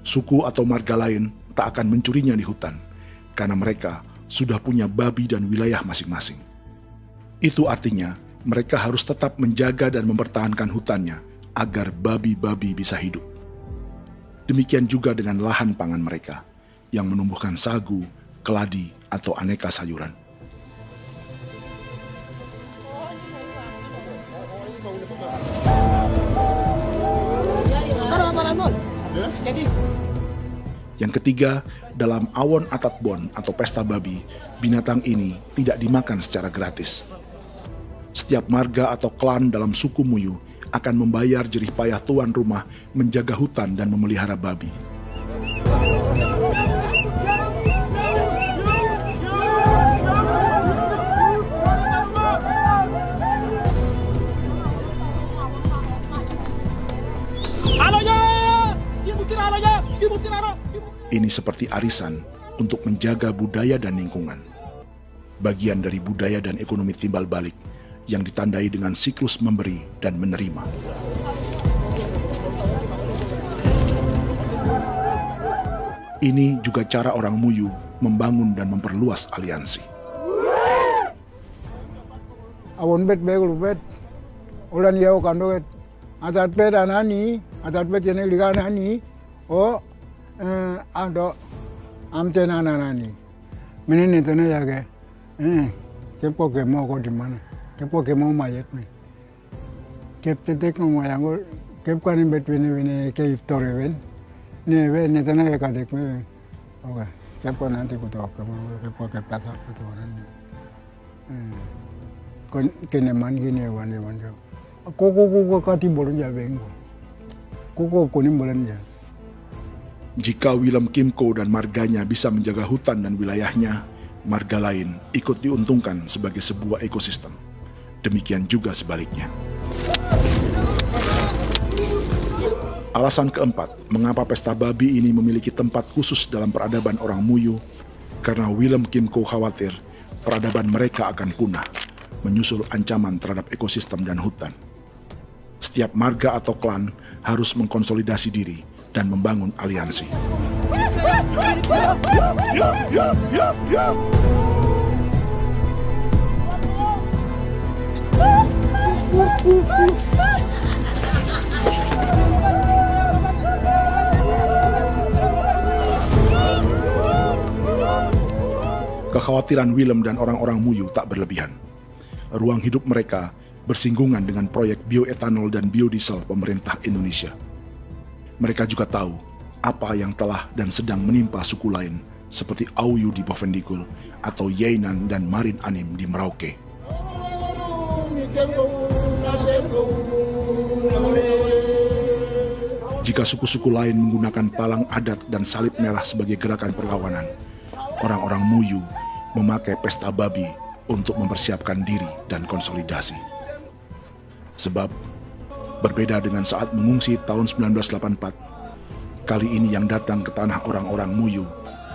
Suku atau marga lain tak akan mencurinya di hutan, karena mereka sudah punya babi dan wilayah masing-masing. Itu artinya, mereka harus tetap menjaga dan mempertahankan hutannya agar babi-babi bisa hidup. Demikian juga dengan lahan pangan mereka, yang menumbuhkan sagu, keladi, atau aneka sayuran. Yang ketiga, dalam Awon Atatbon atau pesta babi, binatang ini tidak dimakan secara gratis. Setiap marga atau klan dalam suku Muyu akan membayar jerih payah tuan rumah menjaga hutan dan memelihara babi. Ini seperti arisan untuk menjaga budaya dan lingkungan. Bagian dari budaya dan ekonomi timbal balik yang ditandai dengan siklus memberi dan menerima. Ini juga cara orang Muyu membangun dan memperluas aliansi. Awon bet begul bet, ulan yau kandoet, asat bet anani, asat bet yang liga anani, oh, ado amten anani, menini tu ni jaga, kepo kemo kau di mana? Kepo kemo mayat ni. Kep tetek no mayango, kep kan bet wini ke iftore wen. Ni wen ni tanah ke kadek me. Oke, kepo nanti ku tahu kepo ke pasar ku tahu ni. Kon kene man gini wane wanjo. Koko kati bolon ja bengo. Koko kuning bolon ja. Jika Willem Kimco dan marganya bisa menjaga hutan dan wilayahnya, marga lain ikut diuntungkan sebagai sebuah ekosistem. Demikian juga sebaliknya. Alasan keempat, mengapa pesta babi ini memiliki tempat khusus dalam peradaban orang Muyu, karena Willem Kimco khawatir peradaban mereka akan punah, menyusul ancaman terhadap ekosistem dan hutan. Setiap marga atau klan harus mengkonsolidasi diri dan membangun aliansi. Kekhawatiran Willem dan orang-orang Muyu tak berlebihan. Ruang hidup mereka bersinggungan dengan proyek bioetanol dan biodiesel pemerintah Indonesia. Mereka juga tahu apa yang telah dan sedang menimpa suku lain seperti Auyu di Bovendigul atau Yainan dan Marin Anim di Merauke. Jika suku-suku lain menggunakan palang adat dan salib merah sebagai gerakan perlawanan, orang-orang Muyu memakai pesta babi untuk mempersiapkan diri dan konsolidasi. Sebab, berbeda dengan saat mengungsi tahun 1984, kali ini yang datang ke tanah orang-orang Muyu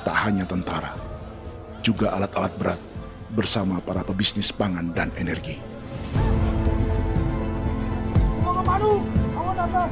tak hanya tentara, juga alat-alat berat bersama para pebisnis pangan dan energi. Mau ke Palu, mau datang.